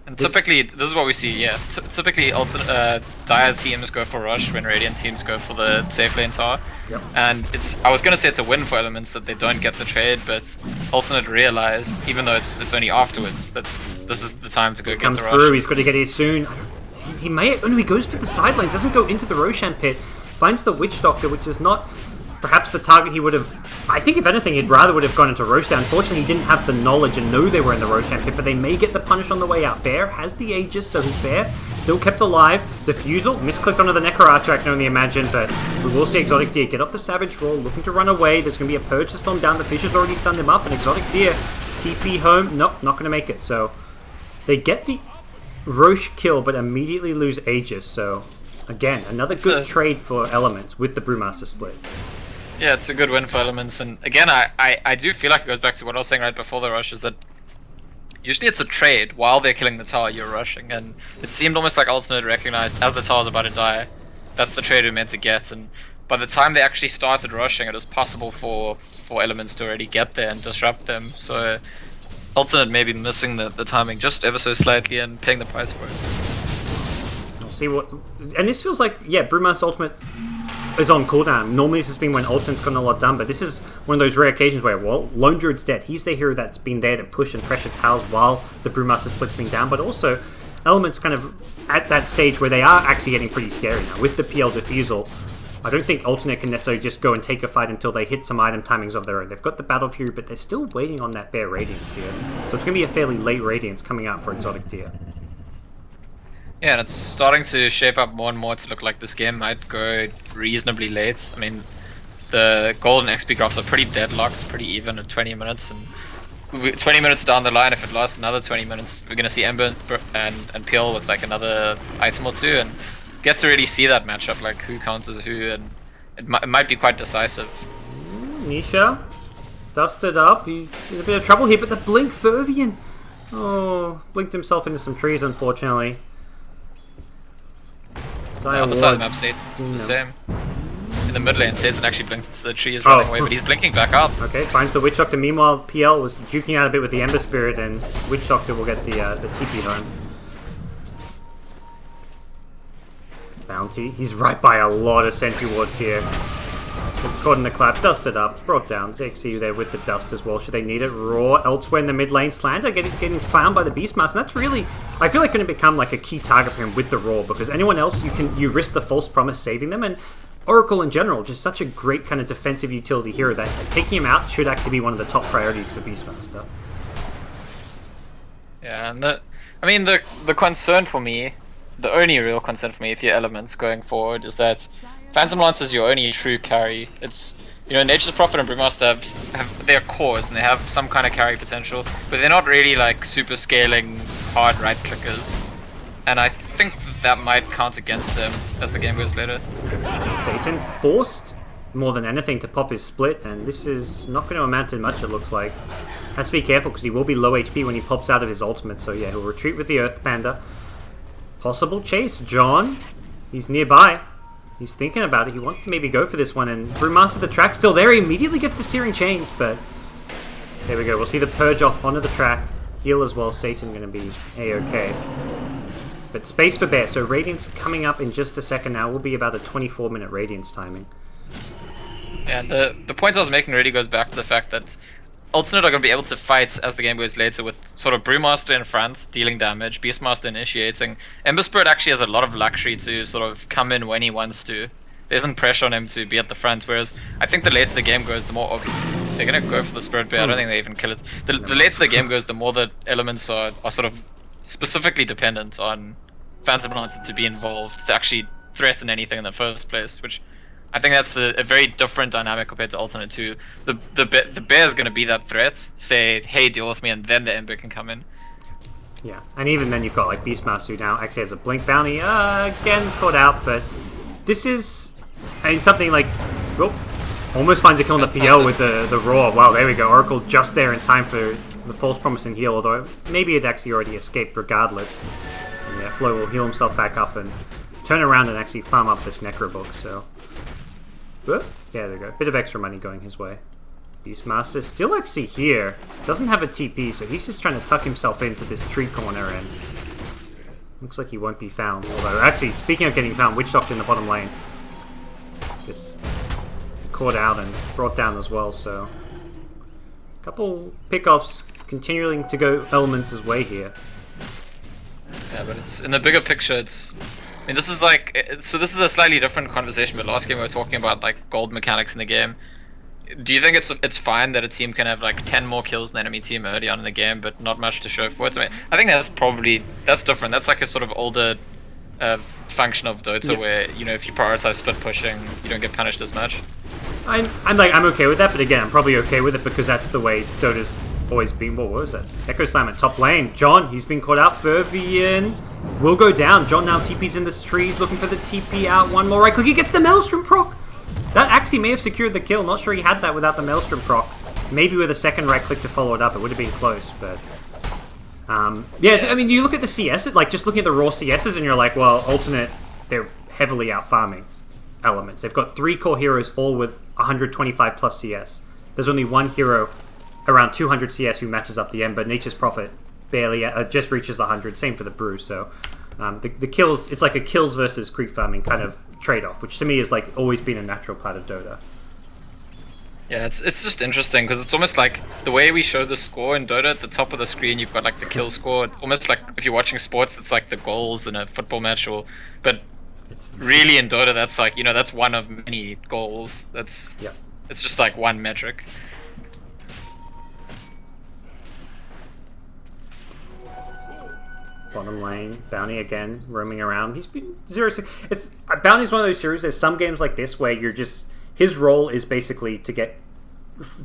And typically, this is what we see, yeah. Typically, Dire teams go for Rush when Radiant teams go for the safe lane tower. Yep. And I was gonna say it's a win for Elements that they don't get the trade, but Alternate realize, even though it's only afterwards, that this is the time to go get the Rush. Comes through, he's got to get here soon. He may, he goes for the side lanes, doesn't go into the Roshan pit, finds the Witch Doctor, which is not perhaps the target he would have... I think if anything, he'd rather would have gone into Roshan. Unfortunately, he didn't have the knowledge and know they were in the Roshan pit, but they may get the punish on the way out. Bear has the Aegis, so his Bear still kept alive. Diffusal, misclicked onto the Necro Archer, I can only imagine, but we will see Exotic Deer get off the Savage Roll, looking to run away. There's going to be a Purge to storm down. The Fish has already stunned him up, and Exotic Deer TP home. Nope, not going to make it. So they get the Roche kill, but immediately lose Aegis, so again, another good trade for Elements with the Brewmaster split. Yeah, it's a good win for Elements, and again, I do feel like it goes back to what I was saying right before the rush, is that usually it's a trade. While they're killing the tower, you're rushing, and it seemed almost like Alternate recognized as the tower's about to die, that's the trade we're meant to get, and by the time they actually started rushing, it was possible for Elements to already get there and disrupt them, so Alternate may be missing the timing just ever so slightly and paying the price for it. We'll see what... And this feels like, yeah, Brewmaster Ultimate is on cooldown. Normally this has been when Alternate's gotten a lot done, but this is one of those rare occasions where, well, Lone Druid's dead. He's the hero that's been there to push and pressure towers while the Brewmaster split's been down, but also Elements kind of at that stage where they are actually getting pretty scary now. With the PL Diffusal, I don't think Alternate can necessarily just go and take a fight until they hit some item timings of their own. They've got the Battle Fury, but they're still waiting on that Bear Radiance here. So it's going to be a fairly late Radiance coming out for Exotic Deer. Yeah, and it's starting to shape up more and more to look like this game might go reasonably late. I mean, the golden XP graphs are pretty deadlocked, pretty even at 20 minutes, and 20 minutes down the line, if it lasts another 20 minutes, we're going to see Ember and Peel with like another item or two, and get to really see that matchup, like who counters who, and it might be quite decisive. Nisha, dusted up, he's in a bit of trouble here, but the Blink Fervian, blinked himself into some trees, unfortunately. The other side of the map stays the same. In the mid lane, Satan actually blinks into the trees running away, but he's blinking back out. Okay, finds the Witch Doctor. Meanwhile, PL was juking out a bit with the Ember Spirit, and Witch Doctor will get the TP home. Bounty. He's right by a lot of sentry wards here. It's caught in the clap, dusted up, brought down. ZXC there with the dust as well, should they need it. Raw elsewhere in the mid lane. Slander getting found by the Beastmaster. And that's really, I feel like, going to become like a key target for him with the Raw, because anyone else, you risk the false promise saving them, and Oracle in general, just such a great kind of defensive utility hero that taking him out should actually be one of the top priorities for Beastmaster. Yeah, and the concern for me, the only real concern for me, if you're Elements going forward, is that Phantom Lance is your only true carry. It's, Nature's Prophet and Brewmaster have their cores and they have some kind of carry potential, but they're not really like super scaling hard right clickers. And I think that might count against them as the game goes later. Satan forced more than anything to pop his split, and this is not going to amount to much, it looks like. Has to be careful because he will be low HP when he pops out of his ultimate, so yeah, he'll retreat with the Earth Panda. Possible chase, John. He's nearby. He's thinking about it. He wants to maybe go for this one, and Brewmaster the track still there. He immediately gets the Searing Chains, but there we go. We'll see the Purge off onto the track. Heal as well. Satan going to be A-okay. But space for Bear. So Radiance coming up in just a second now. Will be about a 24-minute Radiance timing. And the point I was making really goes back to the fact that Alternate are going to be able to fight as the game goes later with sort of Brewmaster in front, dealing damage, Beastmaster initiating. Ember Spirit actually has a lot of luxury to sort of come in when he wants to. There isn't pressure on him to be at the front, whereas I think the later the game goes, the more they're going to go for the Spirit Bear. I don't think they even kill it. The later the game goes, the more the elements are sort of specifically dependent on Phantom Lancer to be involved, to actually threaten anything in the first place, which I think that's a very different dynamic compared to Alternate 2. The bear is going to be that threat, say, hey, deal with me, and then the Ember can come in. Yeah, and even then you've got like Beastmaster who now actually has a Blink Bounty, again caught out, but this is, I mean, something like, oh, almost finds a kill on the PL with the Roar. Wow, there we go, Oracle just there in time for the False Promise and heal, although maybe it actually already escaped regardless. And yeah, Flo will heal himself back up and turn around and actually farm up this Necrobook, so... Yeah, there we go. Bit of extra money going his way. Beastmaster still actually here. Doesn't have a TP, so he's just trying to tuck himself into this tree corner, and looks like he won't be found. Although, actually, speaking of getting found, Witch Doctor in the bottom lane gets caught out and brought down as well, so a couple pickoffs continuing to go Elements' way here. Yeah, but it's in the bigger picture, it's... I mean, this is like, so this is a slightly different conversation, but last game we were talking about like gold mechanics in the game. Do you think it's fine that a team can have like 10 more kills than the enemy team early on in the game, but not much to show for it? I think that's different. That's like a sort of older function of Dota, yeah, where, you know, if you prioritize split pushing, you don't get punished as much. I'm okay with that, but again, I'm probably okay with it because that's the way Dota's always been. What was that? Echo Slam at top lane. John, he's been caught out. Fervian will go down. John now TP's in the trees, looking for the TP out. One more right click. He gets the Maelstrom proc. That actually may have secured the kill. Not sure he had that without the Maelstrom proc. Maybe with a second right click to follow it up, it would have been close. But yeah, I mean, you look at the CS, like just looking at the raw CSs, and you're like, well, Alternate, they're heavily out farming Elements. They've got 3 core heroes, all with 125 plus CS. There's only one hero around 200 CS who matches up the Ember. Nature's Prophet barely just reaches 100. Same for the Brew. So the kills, it's like a kills versus creep farming kind of trade-off, which to me is like always been a natural part of Dota. Yeah, it's just interesting because it's almost like the way we show the score in Dota. At the top of the screen, you've got like the kill score. Almost like if you're watching sports, it's like the goals in a football match, but it's really in Dota, that's like, you know, that's one of many goals. That's, yeah, it's just like one metric. Bottom lane, Bounty again, roaming around. He's been 0-6. It's Bounty's one of those heroes. There's some games like this where you're just, his role is basically to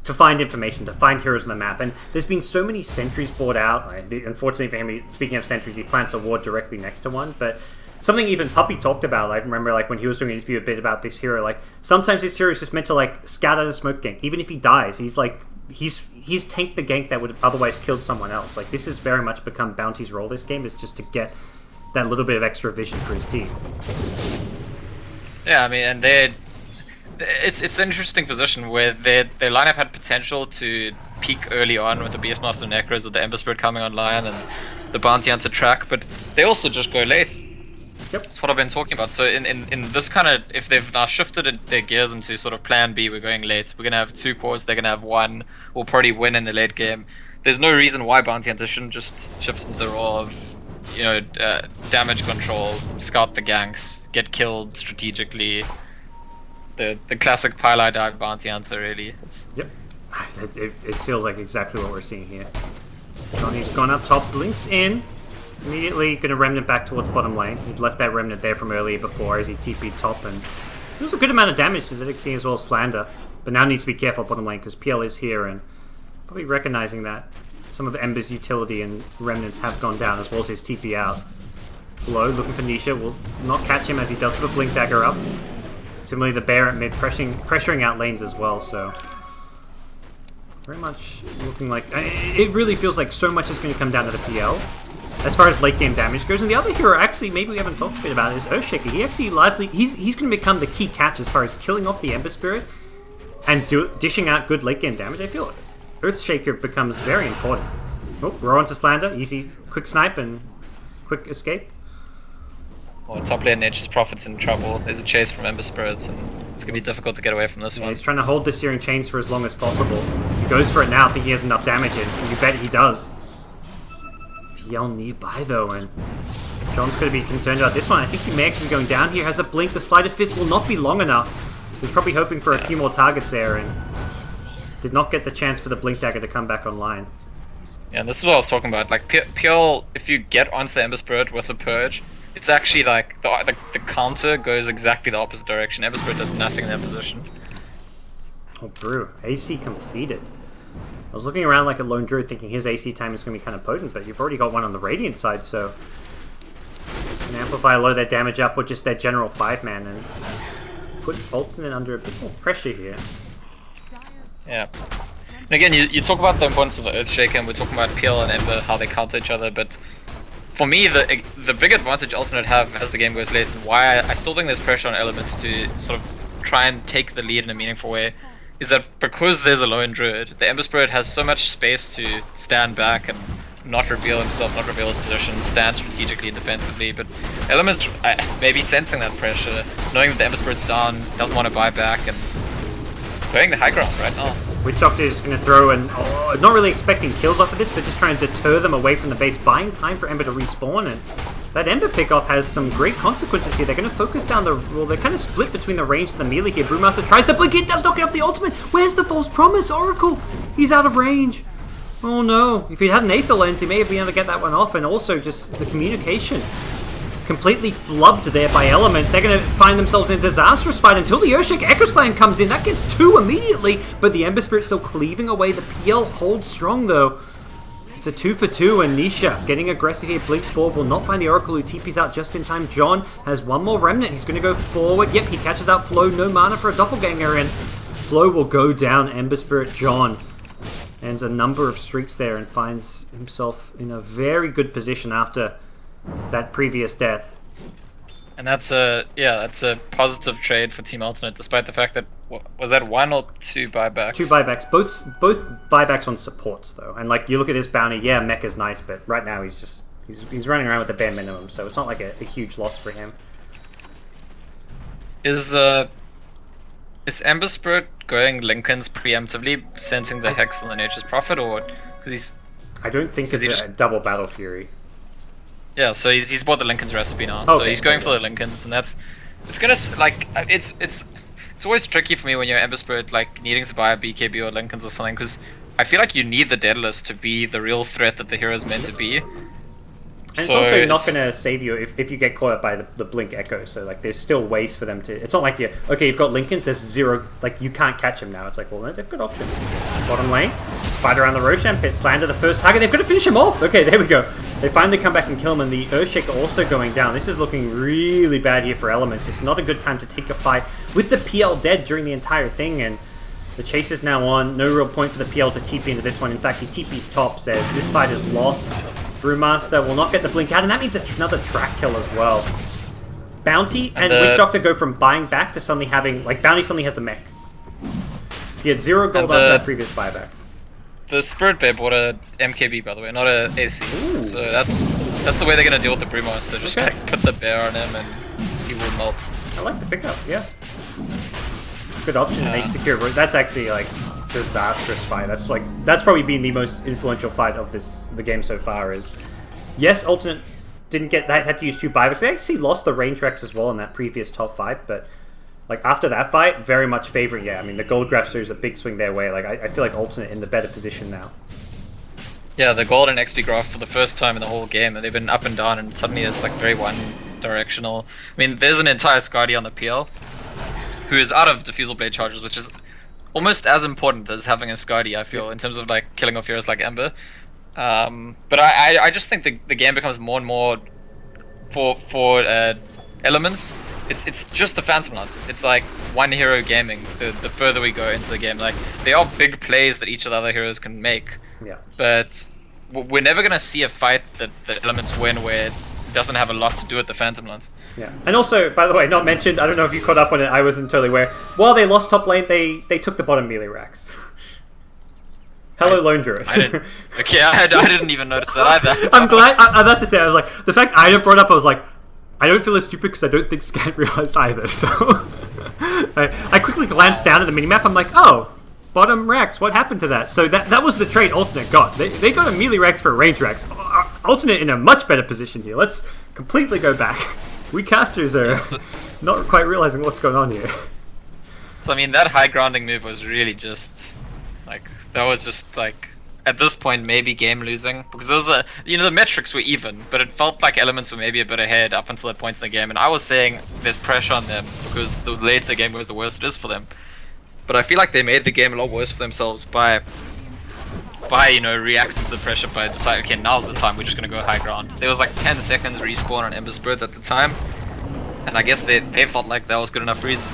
find information, to find heroes on the map. And there's been so many sentries brought out. Unfortunately for him, speaking of sentries, he plants a ward directly next to one. But something even Puppy talked about, I remember like when he was doing an interview a bit about this hero, like sometimes this hero is just meant to like scout out a smoke gank. Even if he dies, he's like, he's tanked the gank that would have otherwise killed someone else. Like this has very much become Bounty's role this game, is just to get that little bit of extra vision for his team. Yeah, I mean, and it's an interesting position where their lineup had potential to peak early on with the Beastmaster Necros, with the Ember Spirit coming online and the Bounty Hunter track, but they also just go late. Yep. That's what I've been talking about. So in this kind of, if they've now shifted their gears into sort of plan B, we're going late, we're going to have 2 cores, they're going to have 1, we'll probably win in the late game. There's no reason why Bounty Hunter shouldn't just shift into the role of, you know, damage control, scout the ganks, get killed strategically. The classic pile dive Bounty Hunter, really. Yep. It feels like exactly what we're seeing here. Johnny's gone up top, blinks in. Immediately going to Remnant back towards bottom lane. He'd left that Remnant there from earlier before as he TP'd top, and does a good amount of damage to Zedixie as well as Slander. But now needs to be careful bottom lane because PL is here, and probably recognizing that some of Ember's utility and Remnants have gone down as well as his TP out. Low, looking for Nisha, will not catch him as he does have a Blink Dagger up. Similarly, the Bear at mid pressuring out lanes as well, so very much looking like... It really feels like so much is going to come down to the PL. as far as late game damage goes. And the other hero, actually, maybe we haven't talked a bit about, is Earthshaker. He actually largely he's going to become the key catch as far as killing off the Ember Spirit and dishing out good late game damage. I feel Earthshaker becomes very important. Oh, we're on to Slander. Easy, quick snipe and quick escape. Well, top lane Nature's Prophet's in trouble. There's a chase from Ember Spirits, and it's going to be difficult to get away from this one. He's trying to hold the Searing Chains for as long as possible. He goes for it now, thinking he has enough damage in, and you bet he does. PL nearby, though, and John's going to be concerned about this one. I think he may actually be going down here. Has a blink. The Sleight of Fist will not be long enough. He was probably hoping for a few more targets there, and did not get the chance for the Blink Dagger to come back online. Yeah, and this is what I was talking about. Like, PL, if you get onto the Ember Spirit with a Purge, it's actually like the counter goes exactly the opposite direction. Ember Spirit does nothing in that position. Oh, Brew. AC completed. I was looking around like a lone druid thinking his AC time is going to be kind of potent, but you've already got one on the Radiant side, so can amplify a lot of their damage up with just their general 5-man and put Ultimate under a bit more pressure here. Yeah. And again, you talk about the importance of the Earthshaker, and we're talking about PL and Ember, how they counter each other, but for me, the big advantage Ultimate have as the game goes late, and why I still think there's pressure on Elements to sort of try and take the lead in a meaningful way, is that because there's a lone druid, the Ember Spirit has so much space to stand back and not reveal himself, not reveal his position, stand strategically and defensively, but Elements maybe sensing that pressure, knowing that the Ember Spirit's down, doesn't want to buy back, and playing the high ground right now. Witch Doctor is going to throw, and not really expecting kills off of this, but just trying to deter them away from the base, buying time for Ember to respawn, and that Ember pickoff has some great consequences here. They're going to focus down the... Well, they're kind of split between the range and the melee here. Brewmaster tries to blink, it does not get off the ultimate. Where's the false promise? Oracle! He's out of range. Oh no. If he had an Aether Lens, he may have been able to get that one off, and also just the communication. Completely flubbed there by Elements. They're going to find themselves in a disastrous fight until the Earthshaker Echo Slam comes in. That gets 2 immediately, but the Ember Spirit still cleaving away. The PL holds strong though. It's a 2 for 2, and Nisha getting aggressive here. Blinks forward, will not find the Oracle, who TP's out just in time. John has one more Remnant. He's going to go forward. Yep, he catches out Flo. No mana for a Doppelganger, and Flo will go down. Ember Spirit John ends a number of streaks there and finds himself in a very good position after that previous death. And that's a positive trade for Team Alternate, despite the fact that was that 1 or 2 buybacks? 2 buybacks, both buybacks on supports though. And like you look at his bounty, yeah, Mech is nice, but right now he's running around with the bare minimum, so it's not like a huge loss for him. Is Ember Spirit going Lincoln's preemptively, sensing the Hex on the Nature's Prophet, or because he's? I don't think it's a double Battle Fury. Yeah, so he's bought the Lincoln's recipe now, okay, so he's going for the Lincolns, and it's gonna like it's always tricky for me when you're Ember Spirit like needing to buy a BKB or Lincolns or something, because I feel like you need the Daedalus to be the real threat that the hero is meant to be. And so it's also not going to save you if you get caught up by the Blink Echo, so like there's still ways for them to... It's not like you've got Lincolns, there's 0... Like, you can't catch him now. It's like, well, no, they've got options. Bottom lane, fight around the Roshan pit, Slander the first target. They've got to finish him off! Okay, there we go. They finally come back and kill him, and the Earthshaker also going down. This is looking really bad here for Elements. It's not a good time to take a fight with the PL dead during the entire thing, and the chase is now on. No real point for the PL to TP into this one. In fact, he TP's top, says this fight is lost. Brewmaster will not get the blink out, and that means another track kill as well. Bounty and Witch Doctor go from buying back to suddenly having... Like, Bounty suddenly has a mech. He had 0 gold after that previous buyback. The Spirit Bear bought a MKB, by the way, not a AC. Ooh. So that's the way they're going to deal with the Brewmaster. Just like, put the bear on him and he will melt. I like the pickup, yeah. Good option, and they secure. That's actually like disastrous fight. That's probably been the most influential fight of the game so far. Is yes, Alternate didn't get that, had to use 2 buybacks. They actually lost the range Rex as well in that previous top fight, but like after that fight, very much favoring. Yeah, I mean the gold graph series a big swing their way. Like I feel like Alternate in the better position now. Yeah, the gold and XP graph for the first time in the whole game, and they've been up and down, and suddenly it's like very one-directional. I mean, there's an entire Skadi on the PL who is out of Diffusal Blade charges, which is almost as important as having a Skadi, I feel, in terms of like killing off heroes like Ember. But I just think the game becomes more and more for Elements. It's just the Phantom Lance. It's like one hero gaming. The further we go into the game, like there are big plays that each of the other heroes can make. Yeah. But we're never gonna see a fight that the Elements win where it doesn't have a lot to do with the Phantom Lance. Yeah, and also, by the way, not mentioned, I don't know if you caught up on it, I wasn't totally aware. While they lost top lane, they took the bottom melee racks. Hello, Lone Druid. I didn't. Okay, I didn't even notice that either. I'm glad. I'm about to say, I was like, the fact I brought up, I was like, I don't feel as stupid because I don't think Scant realized either. So I quickly glanced down at the minimap. I'm like, oh, bottom racks. What happened to that? So that was the trade Alternate got. They got a melee racks for a range racks. Alternate in a much better position here. Let's completely go back. We casters are not quite realizing what's going on here. So I mean, that high grounding move was really just like, that was just like, at this point maybe game losing, because there was the metrics were even, but it felt like Elements were maybe a bit ahead up until that point in the game, and I was saying there's pressure on them because the later the game goes, the worse it is for them. But I feel like they made the game a lot worse for themselves by reacting to the pressure, by deciding, okay, now's the time, we're just gonna go high ground. There was like 10 seconds respawn on Ember Spirit at the time, and I guess they felt like that was good enough reason.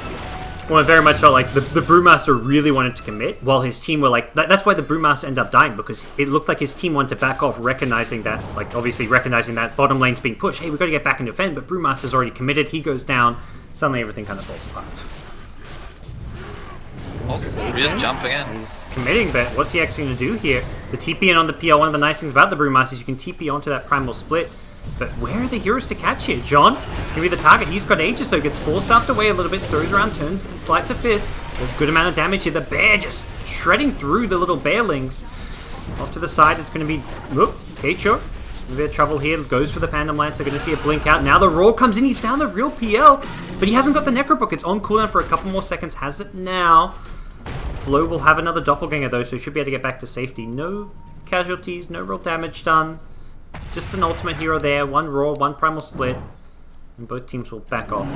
Well, it very much felt like the Brewmaster really wanted to commit, while his team were like... That's why the Brewmaster ended up dying, because it looked like his team wanted to back off, recognizing that, like, obviously recognizing that bottom lane's being pushed. Hey, we've got to get back and defend, but Brewmaster's already committed, he goes down, suddenly everything kind of falls apart. Oh, he's just jumping in. He's committing, but what's he actually going to do here? The TP in on the PL, one of the nice things about the Brewmaster is you can TP onto that Primal Split. But where are the heroes to catch here? John can be the target. He's got Aegis, so gets forced out the way a little bit, throws around, turns, and slides a fist. There's a good amount of damage here. The bear just shredding through the little bearlings. Off to the side, it's going to be... Whoop, Keicho. A bit of trouble here. Goes for the Phantom Lance. They're going to see it blink out. Now the Roar comes in. He's found the real PL, but he hasn't got the Necro Book. It's on cooldown for a couple more seconds. Has it now. Flo will have another Doppelganger, though, so he should be able to get back to safety. No casualties, no real damage done. Just an ultimate hero there, one Raw, one Primal Split, and both teams will back off.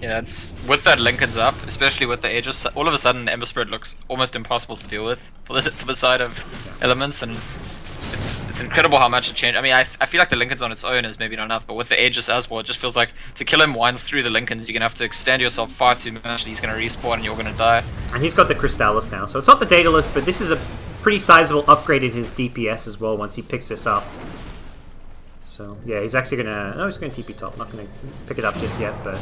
Yeah, it's with that Linken's up, especially with the Aegis, all of a sudden Ember Spirit looks almost impossible to deal with for the side of Elements, and it's incredible how much it changed. I mean, I feel like the Linken's on its own is maybe not enough, but with the Aegis as well, it just feels like to kill him once through the Linkens, you're going to have to extend yourself far too much, he's going to respawn and you're going to die. And he's got the Crystallis now, so it's not the Daedalus, but this is a pretty sizable upgrade in his DPS as well once he picks this up. So yeah, he's actually gonna... No, he's gonna TP top. Not gonna pick it up just yet, but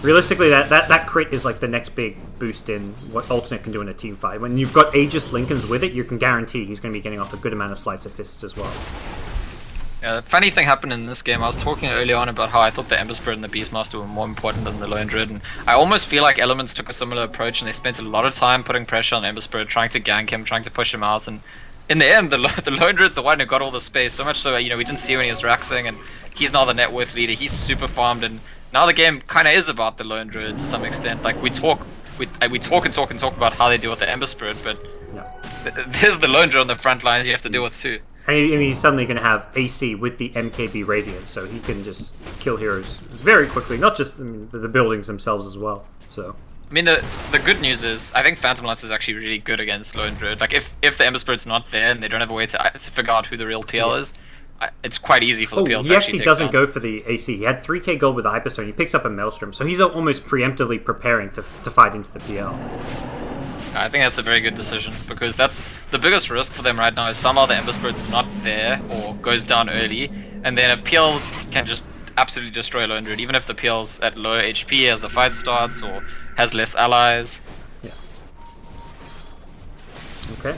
realistically, that crit is like the next big boost in what Alternate can do in a team fight. When you've got Aegis Linkens with it, you can guarantee he's gonna be getting off a good amount of sleights of fists as well. Yeah, the funny thing happened in this game. I was talking early on about how I thought the Ember Spirit and the Beastmaster were more important than the Lone Druid, and I almost feel like Elements took a similar approach and they spent a lot of time putting pressure on Ember Spirit, trying to gank him, trying to push him out, and in the end, the Lone Druid, the one who got all the space, so much so, we didn't see when he was Raxing, and he's now the net worth leader, he's super farmed, and now the game kind of is about the Lone Druid to some extent. Like, we talk about how they deal with the Ember Spirit, but there's the Lone Druid on the front lines you have to deal with too. And he's suddenly going to have AC with the MKB Radiant, so he can just kill heroes very quickly. Not just the buildings themselves as well. So I mean, the good news is, I think Phantom Lance is actually really good against Lone Druid. Like, if the Ember Spirit's not there and they don't have a way to figure out who the real PL is, it's quite easy for the PL to he actually take doesn't down. go for the AC. He had 3k gold with the Hyperstone. He picks up a Maelstrom, so he's almost preemptively preparing to fight into the PL. I think that's a very good decision, because that's the biggest risk for them right now, is somehow the Ember Spirit's not there or goes down early, and then a PL can just absolutely destroy Lone Druid, even if the PL's at low HP as the fight starts or has less allies. Yeah. Okay.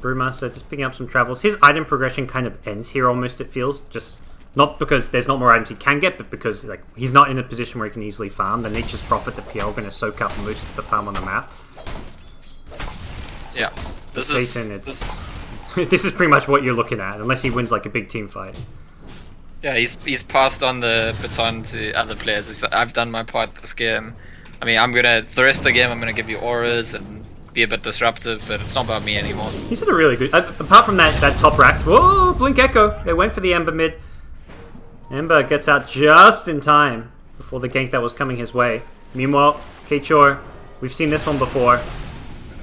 Brewmaster just picking up some travels. His item progression kind of ends here almost, it feels. Just not because there's not more items he can get, but because like he's not in a position where he can easily farm. The Nature's Prophet, the PL, going to soak up most of the farm on the map. Yeah, this Satan, this is pretty much what you're looking at, unless he wins like a big team fight. Yeah, he's passed on the baton to other players. He said, I've done my part this game. I mean, the rest of the game I'm gonna give you auras and be a bit disruptive, but it's not about me anymore. He's had a really good... apart from that top racks... Whoa, Blink Echo! They went for the Ember mid. Ember gets out just in time before the gank that was coming his way. Meanwhile, Keichor, we've seen this one before.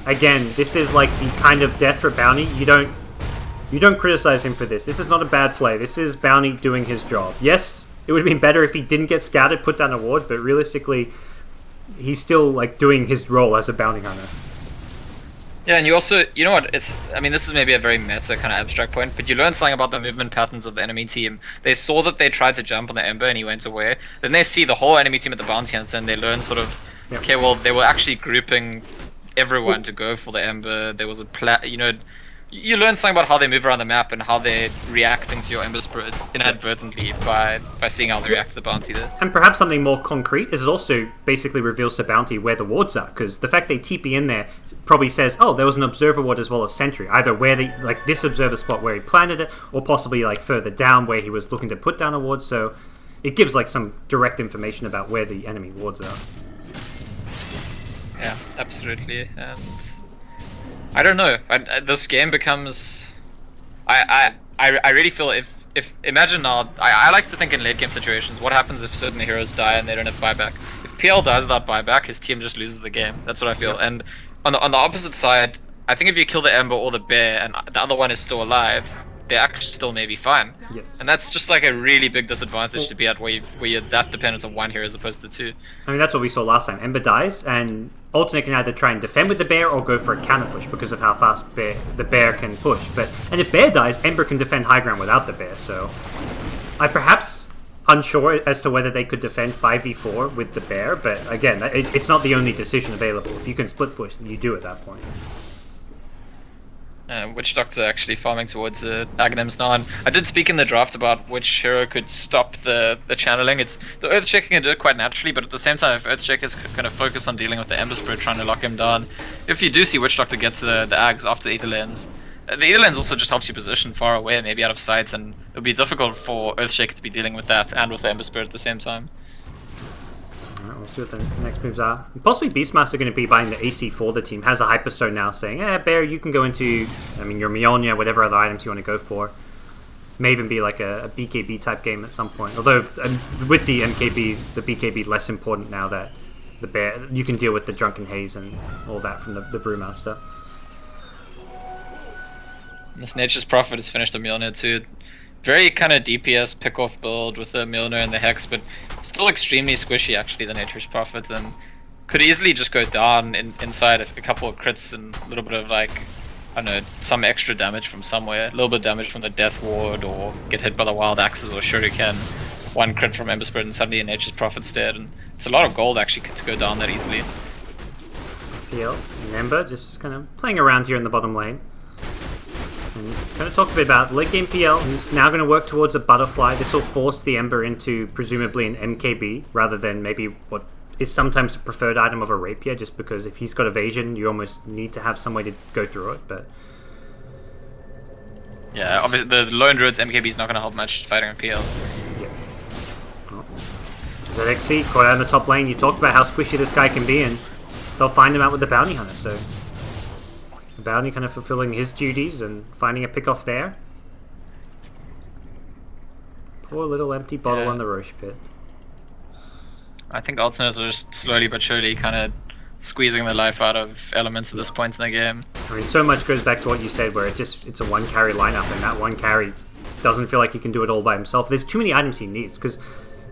Again, this is like the kind of death for Bounty. You don't criticize him for this. This is not a bad play. This is Bounty doing his job. Yes, it would have been better if he didn't get scouted, put down a ward, but realistically, he's still like doing his role as a bounty hunter. Yeah, and you also, you know what, I mean, this is maybe a very meta kind of abstract point, but you learn something about the movement patterns of the enemy team. They saw that they tried to jump on the Ember and he went away. Then they see the whole enemy team at the bounty hunter and they learn sort of, Yep. okay, well, they were actually grouping everyone to go for the Ember. There was a you learn something about how they move around the map and how they're reacting to your Ember Spirits inadvertently by seeing how they react to the bounty there. And perhaps something more concrete is it also basically reveals to Bounty where the wards are, because the fact they TP in there probably says, oh, there was an observer ward as well as sentry, either where like this observer spot where he planted it, or possibly like further down where he was looking to put down a ward. So it gives like some direct information about where the enemy wards are. Yeah, absolutely. And I don't know. This game becomes. I really feel if imagine now. I like to think in late game situations. What happens if certain heroes die and they don't have buyback? If PL dies without buyback, his team just loses the game. That's what I feel. Yep. And on the opposite side, I think if you kill the Ember or the Bear and the other one is still alive, they actually still may be fine. Yes. And that's just like a really big disadvantage to be at where you're that dependent on one hero as opposed to two. I mean, that's what we saw last time. Ember dies, and Alternate can either try and defend with the Bear or go for a counter push because of how fast the Bear can push. And if Bear dies, Ember can defend high ground without the Bear. So I'm perhaps unsure as to whether they could defend 5v4 with the Bear, but again, it's not the only decision available. If you can split push, then you do at that point. Witch Doctor actually farming towards Aghanims now, and I did speak in the draft about which hero could stop the channeling. It's the Earthshaker can do it quite naturally, but at the same time, if Earthshaker is going to focus on dealing with the Ember Spirit, trying to lock him down, if you do see Witch Doctor get to the Aghs after the Ether Lens, the Ether Lens also just helps you position far away, maybe out of sight, and it would be difficult for Earthshaker to be dealing with that and with the Ember Spirit at the same time. Alright, we'll see what the next moves are. Possibly Beastmaster going to be buying the AC for the team. Has a Hyperstone now saying, Bear, you can go into, I mean, your Mjolnir, whatever other items you want to go for. May even be like a BKB type game at some point. Although, with the MKB, the BKB less important now that the Bear, you can deal with the Drunken Haze and all that from the Brewmaster. This Nature's Prophet has finished a Mjolnir too. Very kind of DPS pick-off build with the Mjolnir and the Hex, but still extremely squishy actually, the Nature's Prophet, and could easily just go down inside a couple of crits and a little bit of like, I don't know, some extra damage from somewhere, a little bit of damage from the Death Ward, or get hit by the Wild Axes or Shuriken, one crit from Ember Spirit and suddenly a Nature's Prophet's dead, and it's a lot of gold actually to go down that easily. PL and Ember just kind of playing around here in the bottom lane. And kind of talk a bit about late game PL. He's now going to work towards a butterfly. This will force the Ember into presumably an MKB rather than maybe what is sometimes a preferred item of a rapier, just because if he's got evasion, you almost need to have some way to go through it. But yeah, obviously the Lone Druid's MKB is not going to help much fighting on PL. Yeah. Oh. ZXC caught out in the top lane. You talked about how squishy this guy can be, and they'll find him out with the Bounty Hunter. So the Bounty kind of fulfilling his duties and finding a pick off there. Poor little empty bottle on the Roche pit. I think Alternates are just slowly but surely kind of squeezing the life out of elements at this point in the game. I mean, so much goes back to what you said, where it's a one carry lineup, and that one carry doesn't feel like he can do it all by himself. There's too many items he needs, because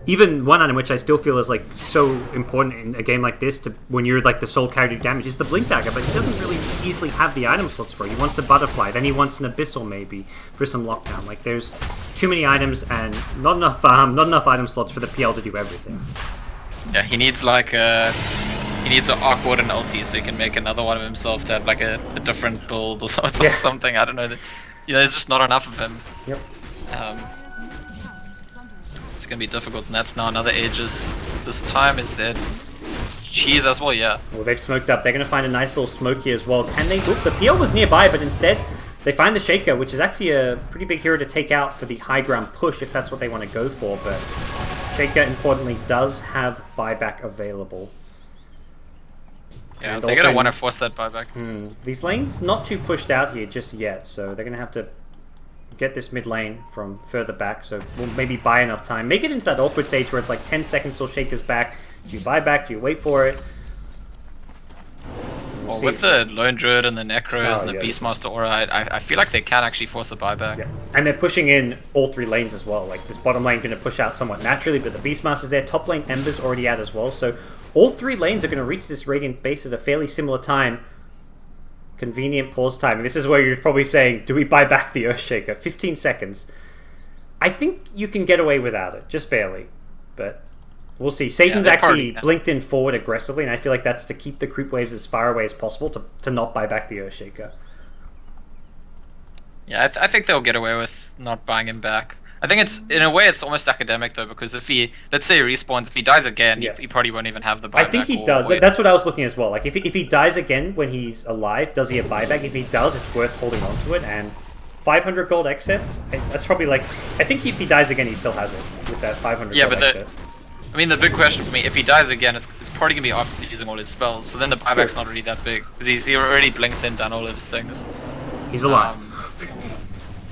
even one item which I still feel is like so important in a game like this, to when you're like the sole carry to do damage, is the Blink Dagger, but he doesn't really easily have the item slots for it. He wants a Butterfly, then he wants an Abyssal maybe for some lockdown. Like there's too many items and not enough item slots for the PL to do everything. Yeah, he needs like he needs an Awkward and ulti so he can make another one of himself to have like a different build or something. I don't know. There's just not enough of him. Yep. It's gonna be difficult, and that's now another Aegis. This time is dead. Cheese as well, yeah. Well, they've smoked up. They're going to find a nice little smoke here as well. Can they? Oop, the PL was nearby, but instead they find the Shaker, which is actually a pretty big hero to take out for the high ground push if that's what they want to go for. But Shaker, importantly, does have buyback available. Yeah, and they're going to want to force that buyback. These lanes not too pushed out here just yet, so they're going to have to get this mid lane from further back, so we'll maybe buy enough time. Make it into that awkward stage where it's like 10 seconds till Shaker's back. Do you buy back? Do you wait for it? Well, with the Lone Druid and the Necros and the Beastmaster Aura, I feel like they can actually force the buyback. Yeah. And they're pushing in all three lanes as well. Like this bottom lane going to push out somewhat naturally, but the Beastmaster's there. Top lane Ember's already out as well. So all three lanes are going to reach this Radiant base at a fairly similar time. Convenient pause time. And this is where you're probably saying, do we buy back the Earthshaker? 15 seconds. I think you can get away without it, just barely. But we'll see. Satan's actually blinked in forward aggressively, and I feel like that's to keep the creep waves as far away as possible to not buy back the Earthshaker. Yeah, I think they'll get away with not buying him back. I think it's, in a way, it's almost academic though, because if he, let's say he respawns, if he dies again, he probably won't even have the buyback. I think he does. That's what I was looking as well. Like, if he dies again when he's alive, does he have buyback? If he does, it's worth holding on to it. And 500 gold excess, that's probably like, I think if he dies again, he still has it with that 500 gold excess. I mean, the big question for me, if he dies again, it's probably going to be after using all his spells, so then the buyback's not really that big, because he already blinked and done all of his things. He's alive.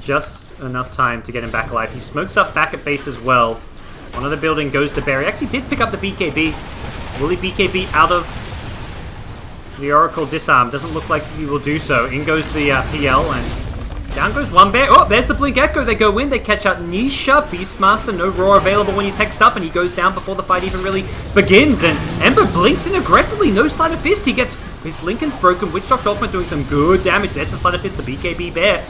Just enough time to get him back alive. He smokes up back at base as well. One of the building goes to Barry. Actually did pick up the BKB. Will he BKB out of the Oracle disarm? Doesn't look like he will do so. In goes the PL, and down goes one bear. Oh, there's the Blink Echo. They go in, they catch out Nisha. Beastmaster, no Roar available when he's hexed up, and he goes down before the fight even really begins. And Ember blinks in aggressively. No Sleight of Fist. He gets his Lincoln's broken. Witch Doctor Ultimate doing some good damage. There's the Sleight of Fist, the BKB bear.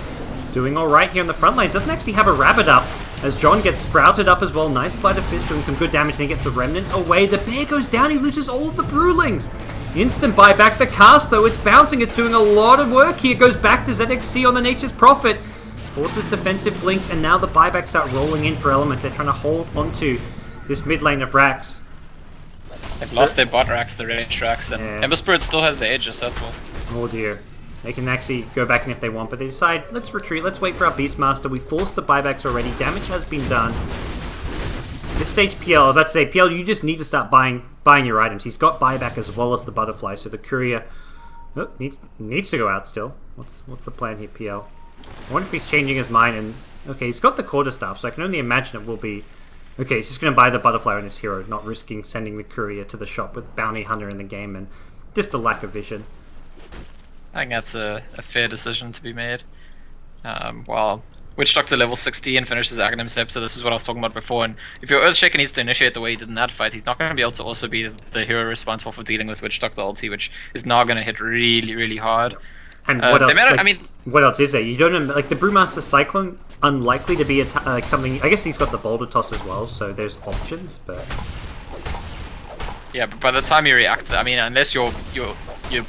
Doing alright here on the front lines. Doesn't actually have a rabbit up, as John gets sprouted up as well. Nice Sleight of Fist doing some good damage, and he gets the Remnant away. The bear goes down, he loses all of the Brewlings. Instant buyback. The cast though, it's bouncing, it's doing a lot of work here. Goes back to ZXC on the Nature's Prophet. Forces defensive blinks, and now the buybacks start rolling in for Elements. They're trying to hold onto this mid lane of Rax. They've lost their bot Rax, the range Rax, and Ember Spirit still has the Aegis as well. Oh dear. They can actually go back in if they want, but they decide, let's retreat, let's wait for our Beastmaster. We forced the buybacks already, damage has been done. This stage PL, let's say, PL, you just need to start buying your items. He's got buyback as well as the Butterfly, so the Courier needs to go out still. What's the plan here, PL? I wonder if he's changing his mind, and okay, he's got the Quarterstaff, so I can only imagine it will be... Okay, he's just going to buy the Butterfly on his hero, not risking sending the Courier to the shop with Bounty Hunter in the game, and just a lack of vision. I think that's a fair decision to be made. While Witch Doctor level 60 and finishes Aghanim Scepter, this is what I was talking about before, and if your Earthshaker needs to initiate the way he did in that fight, he's not going to be able to also be the hero responsible for dealing with Witch Doctor ulti, which is now going to hit really, really hard. And what else? What else is there? You don't know, like the Brewmaster Cyclone, unlikely to be like something. I guess he's got the Boulder Toss as well, so there's options, but yeah. But by the time you react, I mean, unless your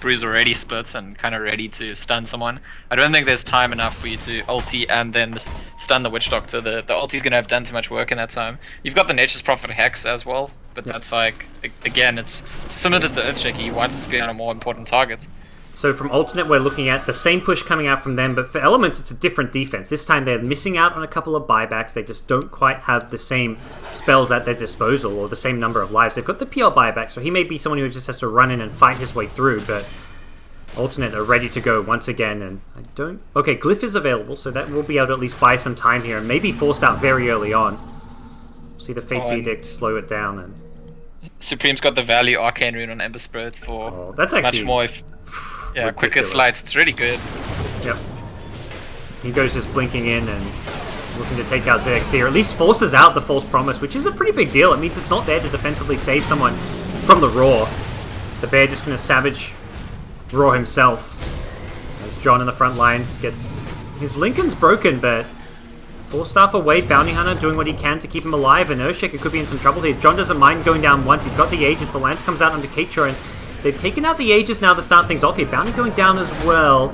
Brew's already splits and kind of ready to stun someone, I don't think there's time enough for you to ulti and then stun the Witch Doctor. The ulti's gonna have done too much work in that time. You've got the Nature's Prophet Hex as well, but that's like, again, it's similar to the Earthshaker. He wants it to be on a more important target. So from Alternate, we're looking at the same push coming out from them, but for Elements, it's a different defense. This time they're missing out on a couple of buybacks. They just don't quite have the same spells at their disposal or the same number of lives. They've got the PL buyback, so he may be someone who just has to run in and fight his way through, but Alternate are ready to go once again, and I don't... Okay, Glyph is available, so that will be able to at least buy some time here, and maybe forced out very early on. See the Fate's Edict slow it down, and... Supreme's got the Value Arcane Rune on Ember Spirit for that's actually much more... Yeah, quicker slides. It's really good. Yep. He goes just blinking in and looking to take out ZXC, or at least forces out the False Promise, which is a pretty big deal. It means it's not there to defensively save someone from the Roar. The bear just going to savage Roar himself. As John in the front lines gets... His Lincoln's broken, but... Staff away, Bounty Hunter doing what he can to keep him alive, and Earthshaker could be in some trouble here. John doesn't mind going down once. He's got the Aegis. The Lance comes out under Keitra, and they've taken out the Aegis now to start things off here. Bounty going down as well.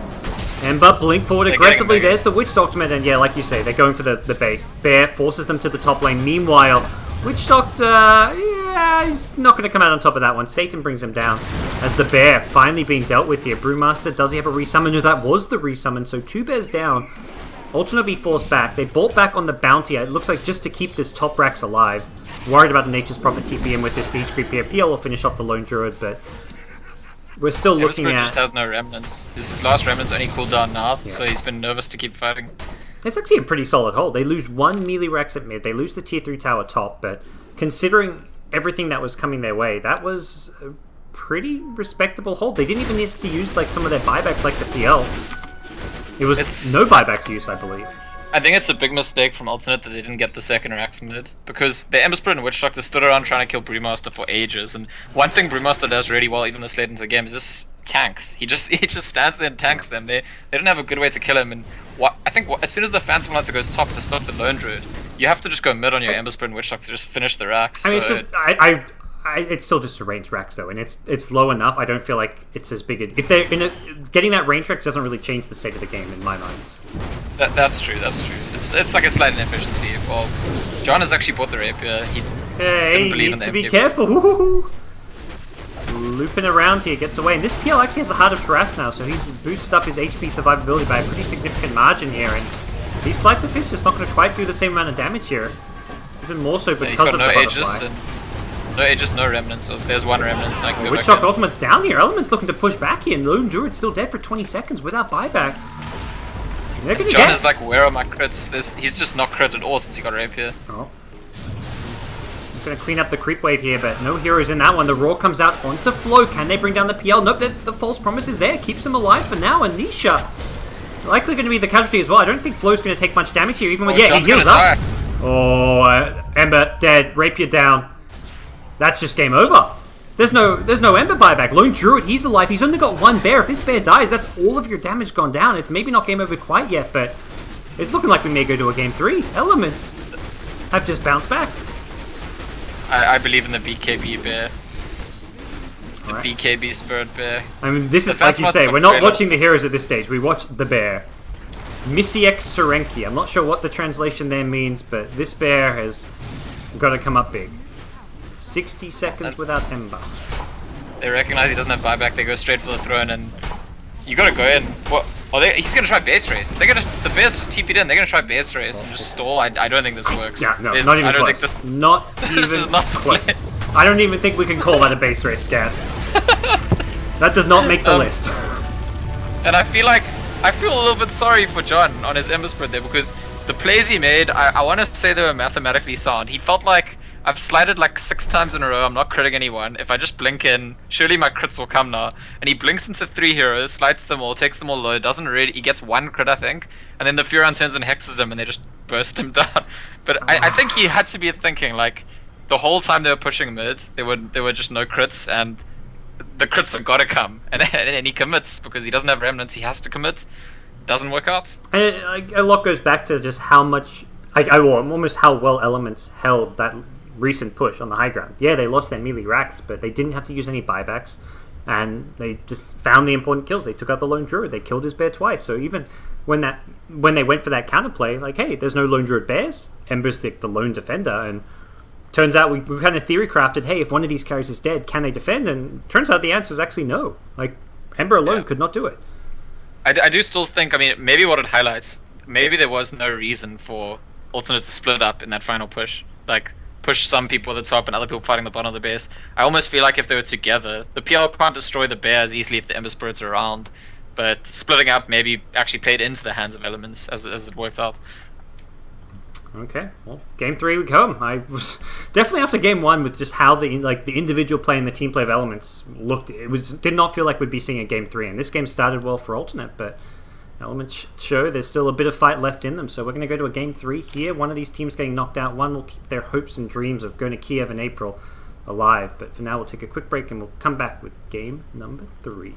Ember blink forward aggressively. There's the Witch Doctor, and yeah, like you say, they're going for the base. Bear forces them to the top lane. Meanwhile, Witch Doctor, yeah, he's not going to come out on top of that one. Satan brings him down as the bear finally being dealt with here. Brewmaster, does he have a resummon? No, that was the resummon, so 2 bears down. Alternate be forced back. They bolt back on the Bounty, it looks like just to keep this top Rax alive. Worried about the Nature's Prophet TPM with this Siege Creep here. PL will finish off the Lone Druid, but we're still looking at... just has no remnants. His last remnant's only cooldown now, so he's been nervous to keep fighting. It's actually a pretty solid hold. They lose 1 melee Rax at mid, they lose the tier 3 tower top, but considering everything that was coming their way, that was a pretty respectable hold. They didn't even have to use like some of their buybacks like the PL. It was no buybacks used, I believe. I think it's a big mistake from Alternate that they didn't get the second Rax mid, because the Ember Spirit and Witch Doctor stood around trying to kill Brewmaster for ages, and one thing Brewmaster does really well even this late into the game is just tanks. He just stands there and tanks them. They don't have a good way to kill him. And as soon as the Phantom Lancer goes top to stop the Lone Druid, you have to just go mid on your Ember Spirit and Witch Doctor to just finish the racks. I mean, it's just it's still just a range Rax though, and it's low enough. I don't feel like it's as big. If they're getting that range Rax doesn't really change the state of the game in my mind. That's true. It's like a slight inefficiency. Well, John has actually bought the rapier. He needs to be careful. Woo-hoo-hoo. Looping around here, gets away, and this PL actually has a Heart of Terras now, so he's boosted up his HP survivability by a pretty significant margin here, and these Sleights of Fist just not going to quite do the same amount of damage here, even more so because of the butterfly. No Aegis, no Remnants, so there's one Remnant, and I can go Witch Doctor Ultimate's down here, Element's looking to push back here, and Lone Druid's still dead for 20 seconds without buyback. John is like, where are my crits? He's just not crit at all since he got Rapier. Oh. He's going to clean up the creep wave here, but no heroes in that one. The Roar comes out onto Flo. Can they bring down the PL? Nope, the false promise is there. Keeps him alive for now. And Nisha likely going to be the casualty as well. I don't think Flo's going to take much damage here, even with... Yeah, he heals up. Oh, Ember dead. Rapier down. That's just game over. There's no Ember buyback. Lone Druid, he's alive. He's only got one bear. If this bear dies, that's all of your damage gone down. It's maybe not game over quite yet, but it's looking like we may go to a game 3. Elements have just bounced back. I believe in the BKB bear. The BKB Spirit bear. I mean, this is like you say, we're not watching the heroes at this stage. We watch the bear. Misiek Serenki. I'm not sure what the translation there means, but this bear has got to come up big. 60 seconds without Ember. They recognize he doesn't have buyback, they go straight for the throne, and you gotta go in. What? Oh, he's gonna try base race. The bears just TP'd in, they're gonna try base race and just stall. I don't think this works. Yeah, no, not even close. Not even close. I don't even think we can call that a base race, Scant. That does not make the list. And I feel a little bit sorry for John on his Ember Spirit there, because the plays he made, I want to say they were mathematically sound. He felt like, I've slided like 6 times in a row, I'm not critting anyone. If I just blink in, surely my crits will come now. And he blinks into 3 heroes, slides them all, takes them all low, he gets 1 crit I think, and then the Furon turns and hexes him and they just burst him down. But I think he had to be thinking, like, the whole time they were pushing mid, there were just no crits, and the crits have got to come. And he commits, because he doesn't have remnants, he has to commit. Doesn't work out. And a lot goes back to just how much, almost how well Elements held that recent push on the high ground. Yeah, they lost their melee racks, but they didn't have to use any buybacks, and they just found the important kills. They took out the Lone Druid, they killed his bear twice, so even when they went for that counterplay, like, hey, there's no Lone Druid bears, Ember's the lone defender, and turns out we kind of theory crafted, hey, if one of these carries is dead, can they defend? And turns out the answer is actually no. Like, Ember alone could not do it. I do still think, I mean, maybe what it highlights, maybe there was no reason for Alternate to split up in that final push. Like, push some people at the top and other people fighting the bottom of the base. I almost feel like if they were together, the PL can't destroy the bear as easily if the Ember Spirits are around, but splitting up maybe actually played into the hands of Elements as it worked out. Okay, well, game 3 we come. I was definitely after game 1 with just how the individual play and the team play of Elements looked. Did not feel like we'd be seeing a game 3, and this game started well for Alternate, but Elements show there's still a bit of fight left in them. So we're going to go to a game 3 here. One of these teams getting knocked out. One will keep their hopes and dreams of going to Kiev in April alive. But for now, we'll take a quick break and we'll come back with game number 3.